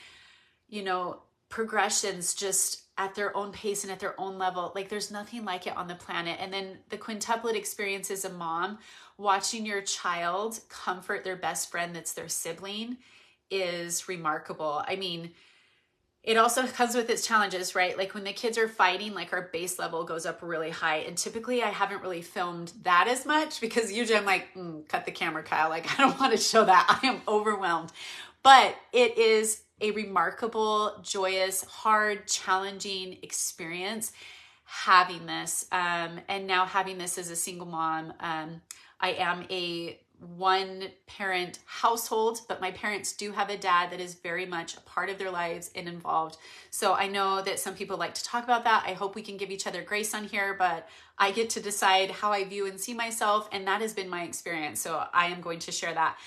progressions just at their own pace and at their own level. Like there's nothing like it on the planet. And then the quintuplet experience as a mom, watching your child comfort their best friend that's their sibling is remarkable. I mean, it also comes with its challenges, right? Like when the kids are fighting, like our base level goes up really high. And typically I haven't really filmed that as much because usually I'm like, cut the camera, Kyle. Like I don't want to show that. I am overwhelmed. But it is a remarkable, joyous, hard, challenging experience having this. And now having this as a single mom, I am a 1-parent household, but my parents do have a dad that is very much a part of their lives and involved. So I know that some people like to talk about that. I hope we can give each other grace on here, but I get to decide how I view and see myself. And that has been my experience. So I am going to share that.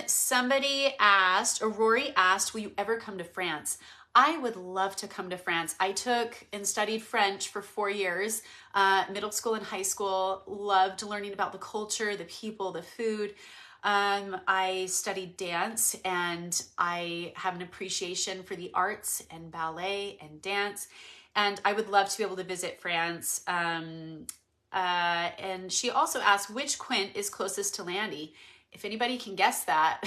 Somebody asked, or Rory asked, will you ever come to France? I would love to come to France. I took and studied French for 4 years, middle school and high school, loved learning about the culture, the people, the food. I studied dance and I have an appreciation for the arts and ballet and dance. And I would love to be able to visit France. And she also asked, which Quint is closest to Landy? if anybody can guess that,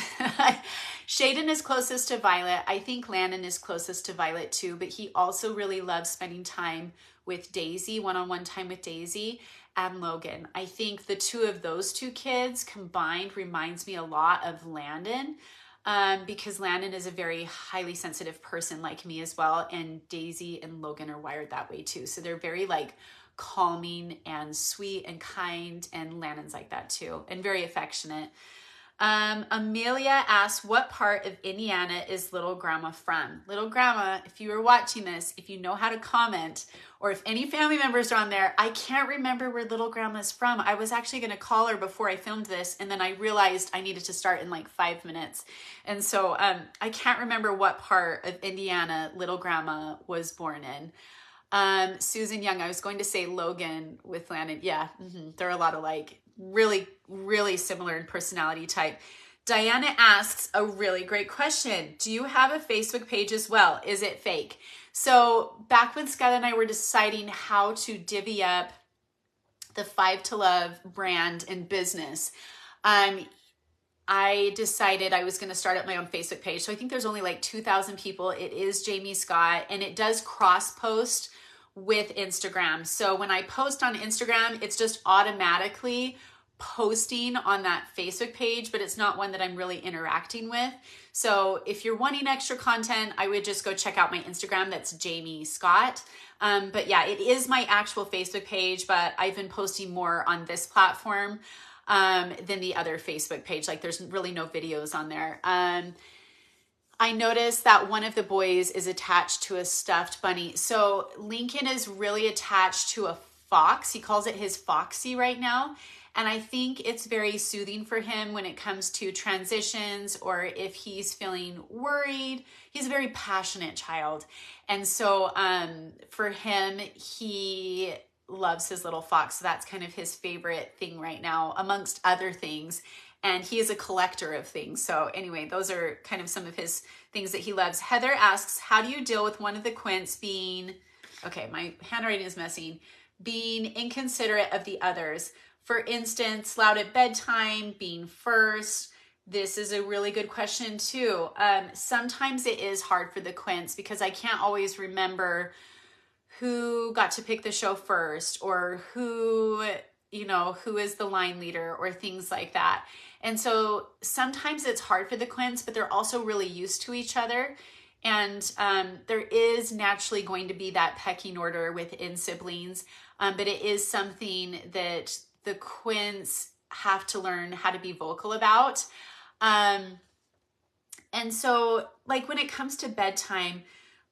Shayden is closest to Violet. I think Landon is closest to Violet too, but he also really loves spending time with Daisy, one-on-one time with Daisy and Logan. I think the two of those two kids combined reminds me a lot of Landon, because Landon is a very highly sensitive person like me as well. And Daisy and Logan are wired that way too. So they're very like calming and sweet and kind, and Landon's like that too, and very affectionate. Amelia asks, what part of Indiana is Little Grandma from? Little Grandma, if you are watching this, if you know how to comment, or if any family members are on there, I can't remember where Little Grandma's from. I was actually going to call her before I filmed this, and then I realized I needed to start in like 5 minutes. And so I can't remember what part of Indiana Little Grandma was born in. Susan Young, I was going to say Logan with Landon. Yeah, they're a lot alike. Really, really similar in personality type. Diana asks a really great question. Do you have a Facebook page as well? Is it fake? So back when Skylar and I were deciding how to divvy up the Five to Love brand and business, I decided I was going to start up my own Facebook page. So I think there's only like 2,000 people. It is Jamie Scott, and it does cross post with Instagram. So when I post on Instagram, it's just automatically posting on that Facebook page, but it's not one that I'm really interacting with. So if you're wanting extra content, I would just go check out my Instagram. That's Jamie Scott. But yeah, it is my actual Facebook page, but I've been posting more on this platform than the other Facebook page. Like there's really no videos on there. I noticed that one of the boys is attached to a stuffed bunny. So Lincoln is really attached to a fox. He calls it his Foxy right now. And I think it's very soothing for him when it comes to transitions, or if he's feeling worried. He's a very passionate child. And so for him, he loves his little fox. So that's kind of his favorite thing right now, amongst other things. And he is a collector of things. So anyway, those are kind of some of his things that he loves. Heather asks, how do you deal with one of the Quints being, okay, my handwriting is messing, being inconsiderate of the others? For instance, loud at bedtime, being first. This is a really good question too. Sometimes it is hard for the Quints because I can't always remember who got to pick the show first, or who is the line leader, or things like that. And so sometimes it's hard for the Quints, but they're also really used to each other. And there is naturally going to be that pecking order within siblings, but it is something that the Quints have to learn how to be vocal about. And so like when it comes to bedtime,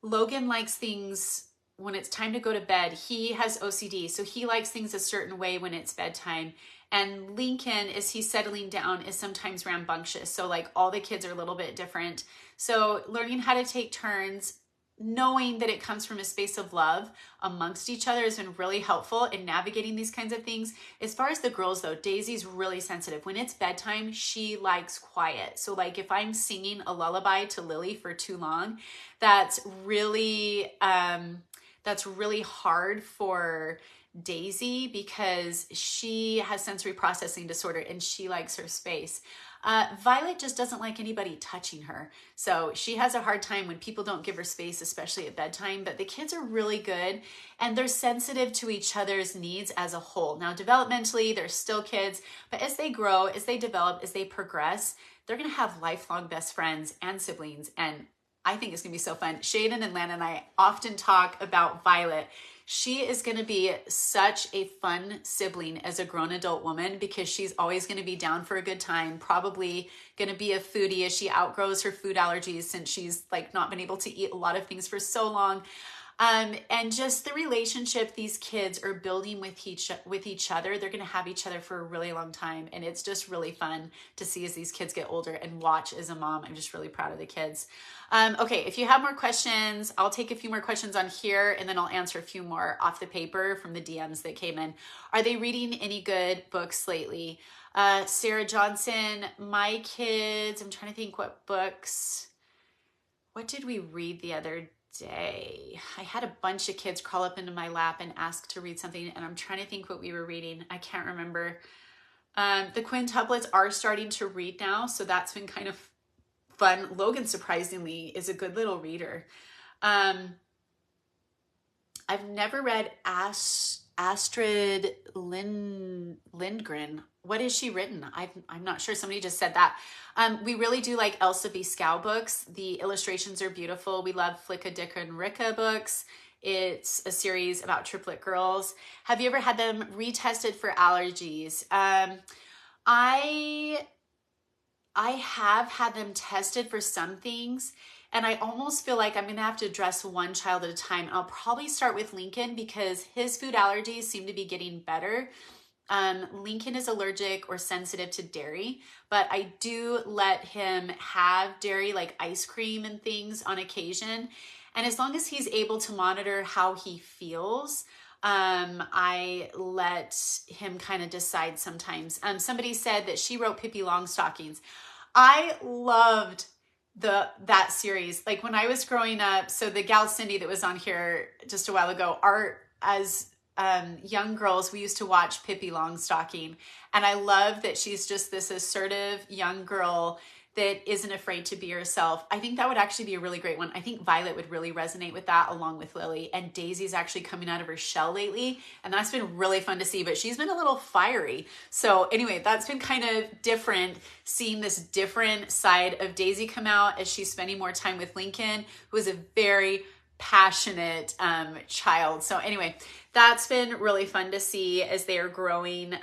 Logan likes things when it's time to go to bed. He has OCD, so he likes things a certain way when it's bedtime. And Lincoln, as he's settling down, is sometimes rambunctious. So like all the kids are a little bit different. So learning how to take turns, knowing that it comes from a space of love amongst each other, has been really helpful in navigating these kinds of things. As far as the girls though, Daisy's really sensitive. When it's bedtime, she likes quiet. So like if I'm singing a lullaby to Lily for too long, that's really hard for Daisy because she has sensory processing disorder and she likes her space. Violet just doesn't like anybody touching her. So she has a hard time when people don't give her space, especially at bedtime. But the kids are really good and they're sensitive to each other's needs as a whole. Now, developmentally, they're still kids, but as they grow, as they develop, as they progress, they're going to have lifelong best friends and siblings. And I think it's going to be so fun. Shayden and Landon and I often talk about Violet. She is going to be such a fun sibling as a grown adult woman because she's always going to be down for a good time, probably going to be a foodie as she outgrows her food allergies since she's like not been able to eat a lot of things for so long. And just the relationship these kids are building with each other, they're going to have each other for a really long time. And it's just really fun to see as these kids get older and watch as a mom. I'm just really proud of the kids. Okay, if you have more questions, I'll take a few more questions on here and then I'll answer a few more off the paper from the DMs that came in. Are they reading any good books lately? Sarah Johnson, my kids, I'm trying to think what did we read the other day? I had a bunch of kids crawl up into my lap and ask to read something and I'm trying to think what we were reading. I can't remember. The quintuplets are starting to read now, so that's been kind of fun. Logan, surprisingly, is a good little reader. I've never read Astrid Lindgren. What has she written? I'm not sure. Somebody just said that. We really do like Elsa B. Scow books. The illustrations are beautiful. We love Flicka, Dicka, and Ricka books. It's a series about triplet girls. Have you ever had them retested for allergies? I have had them tested for some things, and I almost feel like I'm going to have to address one child at a time. I'll probably start with Lincoln because his food allergies seem to be getting better. Lincoln is allergic or sensitive to dairy, but I do let him have dairy, like ice cream and things on occasion. And as long as he's able to monitor how he feels, I let him kind of decide sometimes. Somebody said that she wrote Pippi Longstockings. I loved that series. Like when I was growing up, so the gal Cindy that was on here just a while ago, as young girls, we used to watch Pippi Longstocking. And I love that she's just this assertive young girl that isn't afraid to be herself. I think that would actually be a really great one. I think Violet would really resonate with that along with Lily. And Daisy's actually coming out of her shell lately. And that's been really fun to see, but she's been a little fiery. So anyway, that's been kind of different, seeing this different side of Daisy come out as she's spending more time with Lincoln, who is a very passionate child. So anyway, that's been really fun to see as they are growing.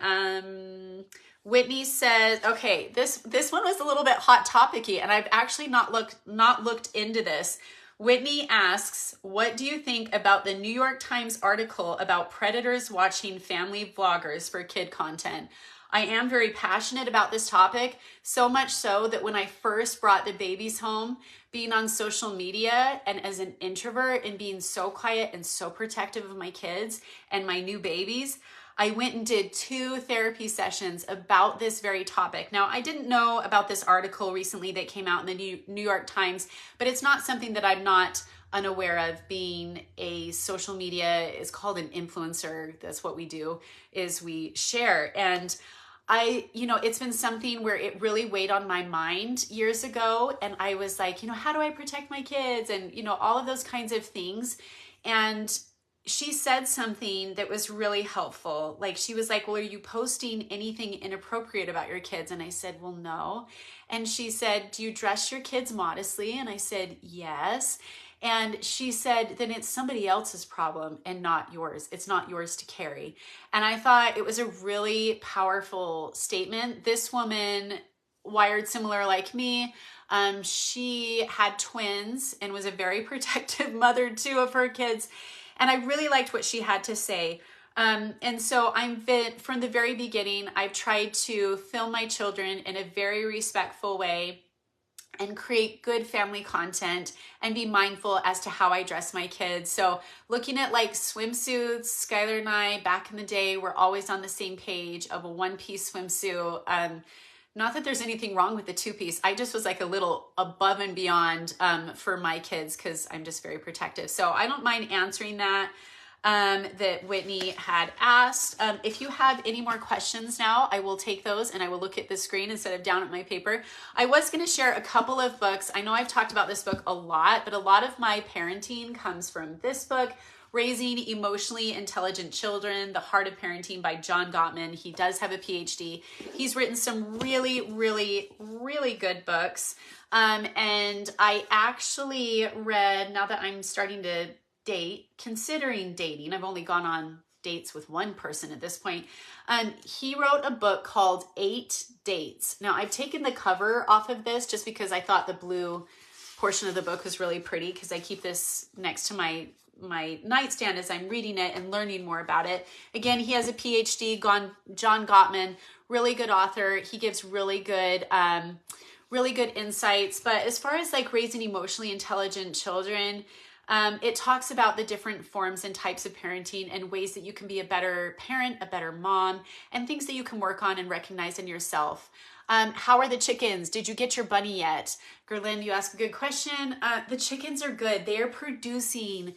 Whitney says, okay, this one was a little bit hot topicy, and I've actually not looked into this. Whitney asks, what do you think about the New York Times article about predators watching family vloggers for kid content? I am very passionate about this topic, so much so that when I first brought the babies home, being on social media and as an introvert and being so quiet and so protective of my kids and my new babies, I went and did 2 therapy sessions about this very topic. Now, I didn't know about this article recently that came out in the New York Times, but it's not something that I'm not unaware of. Being a social media is called an influencer. That's what we do, is we share. And it's been something where it really weighed on my mind years ago. And I was like, how do I protect my kids? And, all of those kinds of things. And she said something that was really helpful. Like, she was like, well, are you posting anything inappropriate about your kids? And I said, well, no. And she said, do you dress your kids modestly? And I said, yes. And she said, then it's somebody else's problem and not yours. It's not yours to carry. And I thought it was a really powerful statement. This woman, wired similar like me, she had twins and was a very protective mother too of her kids. And I really liked what she had to say. And so from the very beginning, I've tried to film my children in a very respectful way and create good family content and be mindful as to how I dress my kids. So looking at like swimsuits, Skylar and I back in the day were always on the same page of a 1-piece swimsuit. Not that there's anything wrong with the 2-piece. I just was like a little above and beyond for my kids because I'm just very protective. So I don't mind answering that Whitney had asked. If you have any more questions now, I will take those and I will look at the screen instead of down at my paper. I was going to share a couple of books. I know I've talked about this book a lot, but a lot of my parenting comes from this book, Raising Emotionally Intelligent Children, The Heart of Parenting by John Gottman. He does have a PhD. He's written some really, really, really good books. And I actually read, now that I'm starting to considering dating, I've only gone on dates with one person at this point. He wrote a book called 8 Dates. Now I've taken the cover off of this just because I thought the blue portion of the book was really pretty, because I keep this next to my nightstand as I'm reading it and learning more about it. Again, he has a PhD, John Gottman, really good author. He gives really good insights. But as far as like raising emotionally intelligent children, it talks about the different forms and types of parenting and ways that you can be a better parent, a better mom, and things that you can work on and recognize in yourself. How are the chickens? Did you get your bunny yet? Gerlin, you asked a good question. The chickens are good. They are producing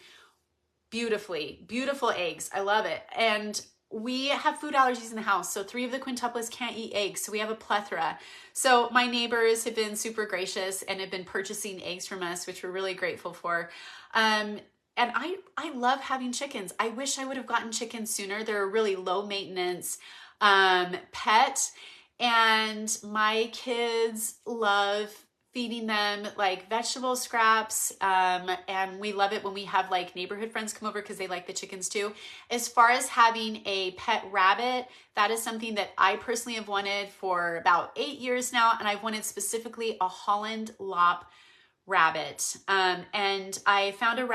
beautiful eggs. I love it. And we have food allergies in the house. So 3 of the quintuplets can't eat eggs. So we have a plethora. So my neighbors have been super gracious and have been purchasing eggs from us, which we're really grateful for. And I love having chickens. I wish I would have gotten chickens sooner. They're a really low maintenance pet. And my kids love feeding them like vegetable scraps. And we love it when we have like neighborhood friends come over because they like the chickens too. As far as having a pet rabbit, that is something that I personally have wanted for about 8 years now. And I've wanted specifically a Holland Lop rabbit. And I found a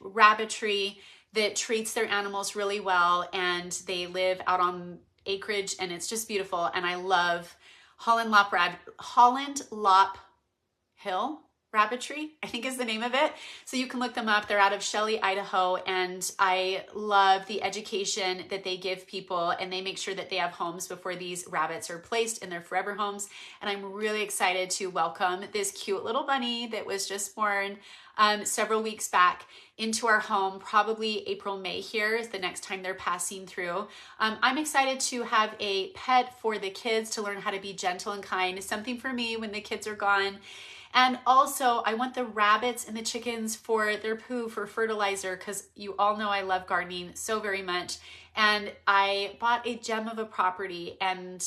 rabbitry that treats their animals really well. And they live out on acreage and it's just beautiful. And I love Holland Lop Hill Rabbitry, I think is the name of it. So you can look them up. They're out of Shelley, Idaho. And I love the education that they give people, and they make sure that they have homes before these rabbits are placed in their forever homes. And I'm really excited to welcome this cute little bunny that was just born several weeks back into our home, probably April, May here is the next time they're passing through. I'm excited to have a pet for the kids to learn how to be gentle and kind. Something for me when the kids are gone. And also I want the rabbits and the chickens for their poo for fertilizer, because you all know I love gardening so very much. And I bought a gem of a property and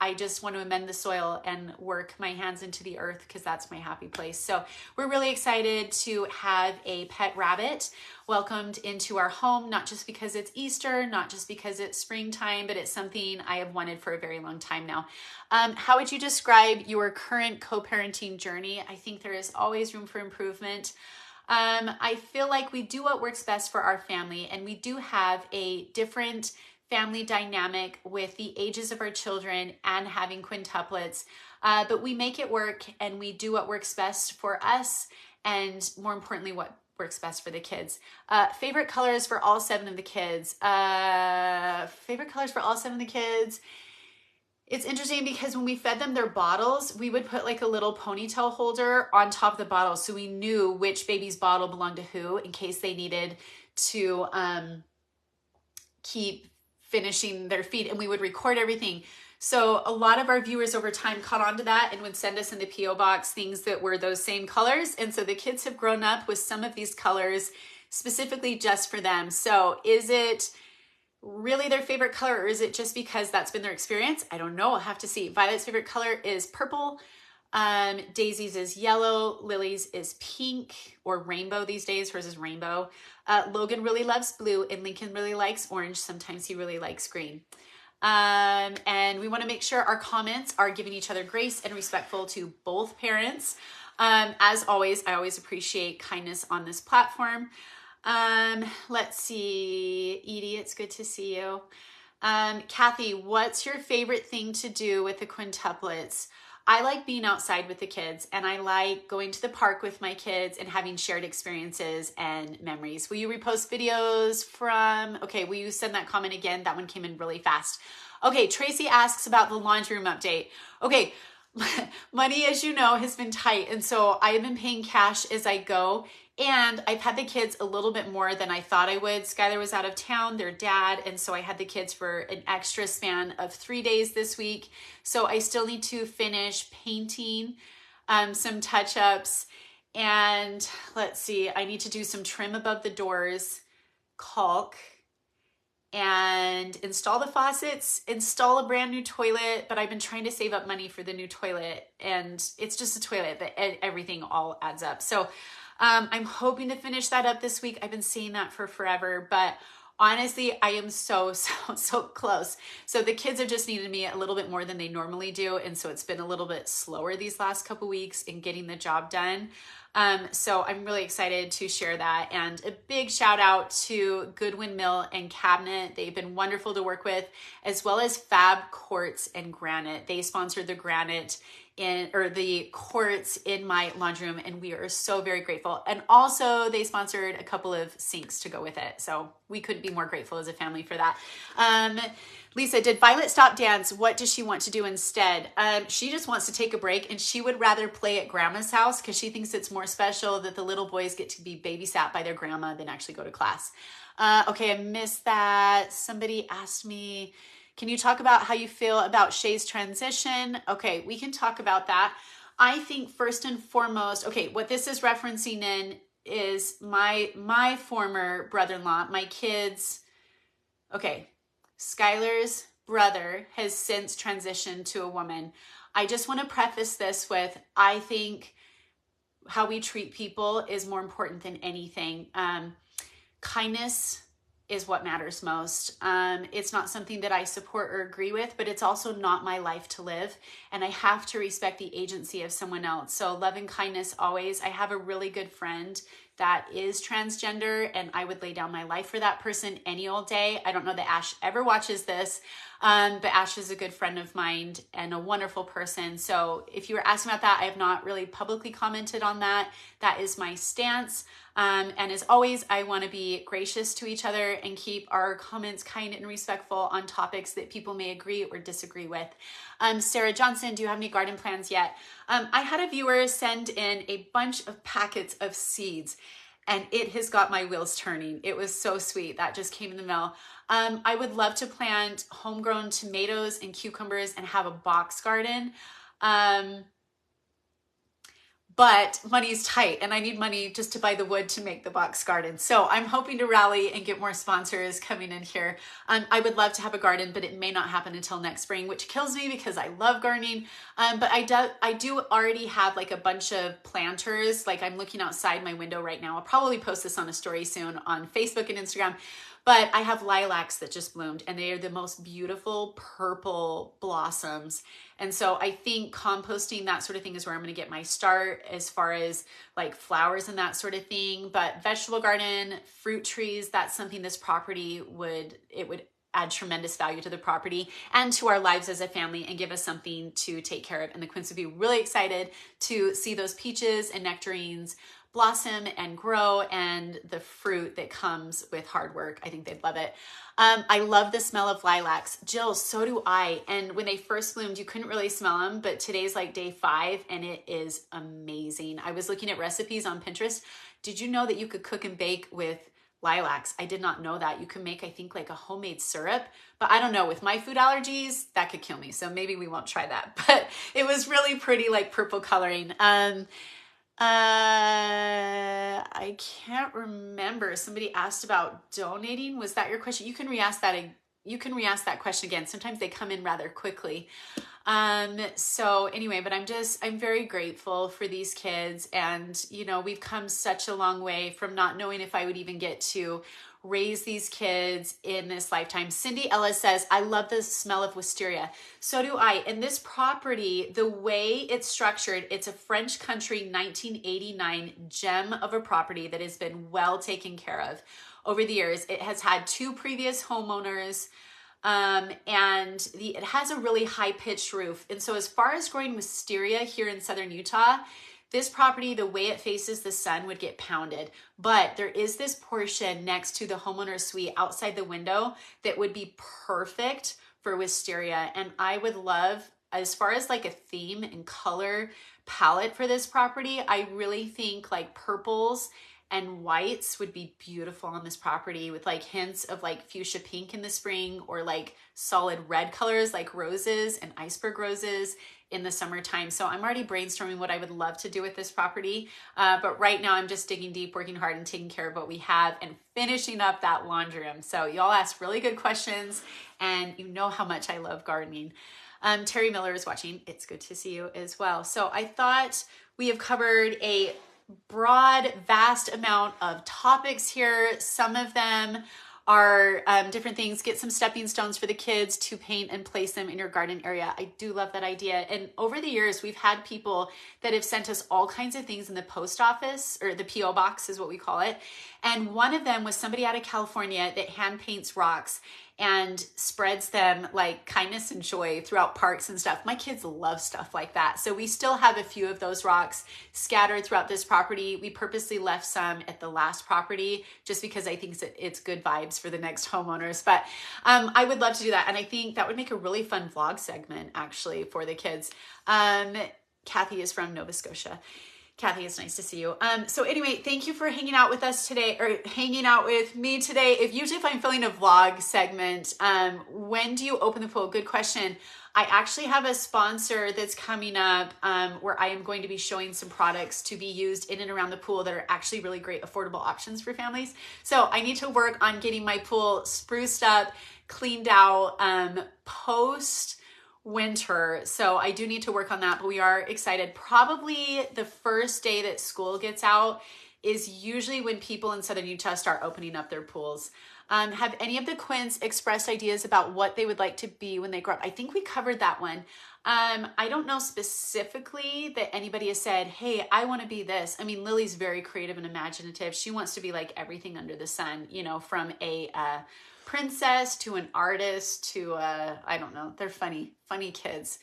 I just want to amend the soil and work my hands into the earth because that's my happy place. So we're really excited to have a pet rabbit welcomed into our home, not just because it's Easter, not just because it's springtime, but it's something I have wanted for a very long time now. How would you describe your current co-parenting journey? I think there is always room for improvement. I feel like we do what works best for our family, and we do have a different family dynamic with the ages of our children and having quintuplets, but we make it work and we do what works best for us, and more importantly, what works best for the kids. Favorite colors for all 7 of the kids. It's interesting because when we fed them their bottles, we would put like a little ponytail holder on top of the bottle so we knew which baby's bottle belonged to who in case they needed to keep finishing their feed, and we would record everything. So a lot of our viewers over time caught on to that and would send us in the PO box things that were those same colors. And so the kids have grown up with some of these colors specifically just for them. So is it really their favorite color, or is it just because that's been their experience? I don't know. I'll have to see. Violet's favorite color is purple. Daisy's is yellow. Lily's is pink or rainbow these days. Hers is rainbow. Logan really loves blue, and Lincoln really likes orange. Sometimes he really likes green. And we want to make sure our comments are giving each other grace and respectful to both parents. As always, I always appreciate kindness on this platform. Let's see. Edie, it's good to see you. Kathy, what's your favorite thing to do with the quintuplets? I like being outside with the kids, and I like going to the park with my kids and having shared experiences and memories. Will you repost videos from, okay, will you send that comment again? That one came in really fast. Okay, Tracy asks about the laundry room update. Okay, money, as you know, has been tight, and so I have been paying cash as I go. And I've had the kids a little bit more than I thought I would. Skylar was out of town, their dad, and so I had the kids for an extra span of 3 days this week. So I still need to finish painting, some touch-ups, and let's see, I need to do some trim above the doors, caulk, and install the faucets, install a brand new toilet, but I've been trying to save up money for the new toilet, and it's just a toilet, but everything all adds up. So I'm hoping to finish that up this week. I've been saying that for forever, but honestly, I am so close. So the kids have just needed me a little bit more than they normally do. And so it's been a little bit slower these last couple weeks in getting the job done. So I'm really excited to share that. And a big shout out to Goodwin Mill and Cabinet. They've been wonderful to work with, as well as Fab Quartz and Granite. They sponsored the granite the quartz in my laundry room, and we are so very grateful. And also they sponsored a couple of sinks to go with it. So we couldn't be more grateful as a family for that. Lisa, did Violet stop dance? What does she want to do instead? She just wants to take a break, and she would rather play at grandma's house because she thinks it's more special that the little boys get to be babysat by their grandma than actually go to class. Okay, I missed that. Somebody asked me, can you talk about how you feel about Shay's transition? Okay, we can talk about that. I think first and foremost, okay, what this is referencing in is my former brother-in-law, my kids. Okay, Skylar's brother has since transitioned to a woman. I just want to preface this with, I think how we treat people is more important than anything. Kindness is what matters most. It's not something that I support or agree with, but it's also not my life to live. And I have to respect the agency of someone else. So love and kindness always. I have a really good friend that is transgender, and I would lay down my life for that person any old day. I don't know that Ash ever watches this, but Ash is a good friend of mine and a wonderful person. So if you were asking about that, I have not really publicly commented on that. That is my stance. And as always, I want to be gracious to each other and keep our comments kind and respectful on topics that people may agree or disagree with. Sarah Johnson, do you have any garden plans yet? I had a viewer send in a bunch of packets of seeds, and it has got my wheels turning. It was so sweet. That just came in the mail. I would love to plant homegrown tomatoes and cucumbers and have a box garden. But money's tight and I need money just to buy the wood to make the box garden. So I'm hoping to rally and get more sponsors coming in here. I would love to have a garden, but it may not happen until next spring, which kills me because I love gardening. But I do already have like a bunch of planters. Like I'm looking outside my window right now. I'll probably post this on a story soon on Facebook and Instagram. But I have lilacs that just bloomed and they are the most beautiful purple blossoms. And so I think composting, that sort of thing, is where I'm going to get my start as far as like flowers and that sort of thing. But vegetable garden, fruit trees, that's something this property would add tremendous value to the property and to our lives as a family and give us something to take care of. And the Quints would be really excited to see those peaches and nectarines blossom and grow and the fruit that comes with hard work. I think they'd love it. I love the smell of lilacs. Jill, so do I. And when they first bloomed, you couldn't really smell them, but today's like day 5 and it is amazing. I was looking at recipes on Pinterest. Did you know that you could cook and bake with lilacs? I did not know that. You can make, I think, like a homemade syrup, but I don't know, with my food allergies, that could kill me. So maybe we won't try that, but it was really pretty, like purple coloring. I can't remember. Somebody asked about donating. Was that your question? You can re-ask that. You can re-ask that question again. Sometimes they come in rather quickly. So anyway, but I'm very grateful for these kids. And, you know, we've come such a long way from not knowing if I would even get to raise these kids in this lifetime. Cindy Ellis says, I love the smell of wisteria. So do I. And this property, the way it's structured, it's a French country 1989 gem of a property that has been well taken care of over the years. It has had 2 previous homeowners. And it has a really high pitched roof. And so as far as growing wisteria here in Southern Utah, this property, the way it faces the sun, would get pounded. But there is this portion next to the homeowner suite outside the window that would be perfect for wisteria. And I would love, as far as like a theme and color palette for this property, I really think like purples and whites would be beautiful on this property with like hints of like fuchsia pink in the spring or like solid red colors like roses and iceberg roses in the summertime. So I'm already brainstorming what I would love to do with this property. But right now I'm just digging deep, working hard and taking care of what we have and finishing up that laundry room. So y'all ask really good questions and you know how much I love gardening. Terry Miller is watching. It's good to see you as well. So I thought we have covered a broad, vast amount of topics here. Some of them are different things. Get some stepping stones for the kids to paint and place them in your garden area. I do love that idea. And over the years, we've had people that have sent us all kinds of things in the post office, or the P.O. box is what we call it. And one of them was somebody out of California that hand paints rocks and spreads them like kindness and joy throughout parks and stuff. My kids love stuff like that. So we still have a few of those rocks scattered throughout this property. We purposely left some at the last property just because I think it's good vibes for the next homeowners. But I would love to do that. And I think that would make a really fun vlog segment actually for the kids. Kathy is from Nova Scotia. Kathy, it's nice to see you. So anyway, thank you for hanging out with us today, or hanging out with me today. If I'm filming a vlog segment, when do you open the pool? Good question. I actually have a sponsor that's coming up where I am going to be showing some products to be used in and around the pool that are actually really great, affordable options for families. So I need to work on getting my pool spruced up, cleaned out, post winter. So I do need to work on that, but we are excited. Probably the first day that school gets out is usually when people in Southern Utah start opening up their pools. Have any of the Quints expressed ideas about what they would like to be when they grow up? I think we covered that one. I don't know specifically that anybody has said, hey, I want to be this. I mean, Lily's very creative and imaginative. She wants to be like everything under the sun, you know, from a princess to an artist to I don't know. They're funny kids.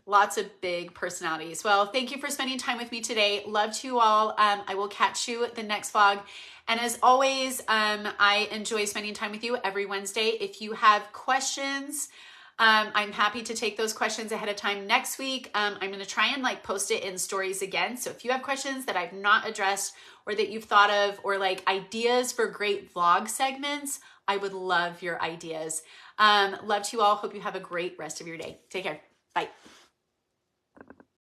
Lots of big personalities. Well, thank you for spending time with me today. Love to you all. I will catch you the next vlog. And as always, I enjoy spending time with you every Wednesday. If you have questions, I'm happy to take those questions ahead of time next week. I'm going to try and like post it in stories again. So if you have questions that I've not addressed or that you've thought of, or like ideas for great vlog segments, I would love your ideas. Love to you all. Hope you have a great rest of your day. Take care. Bye.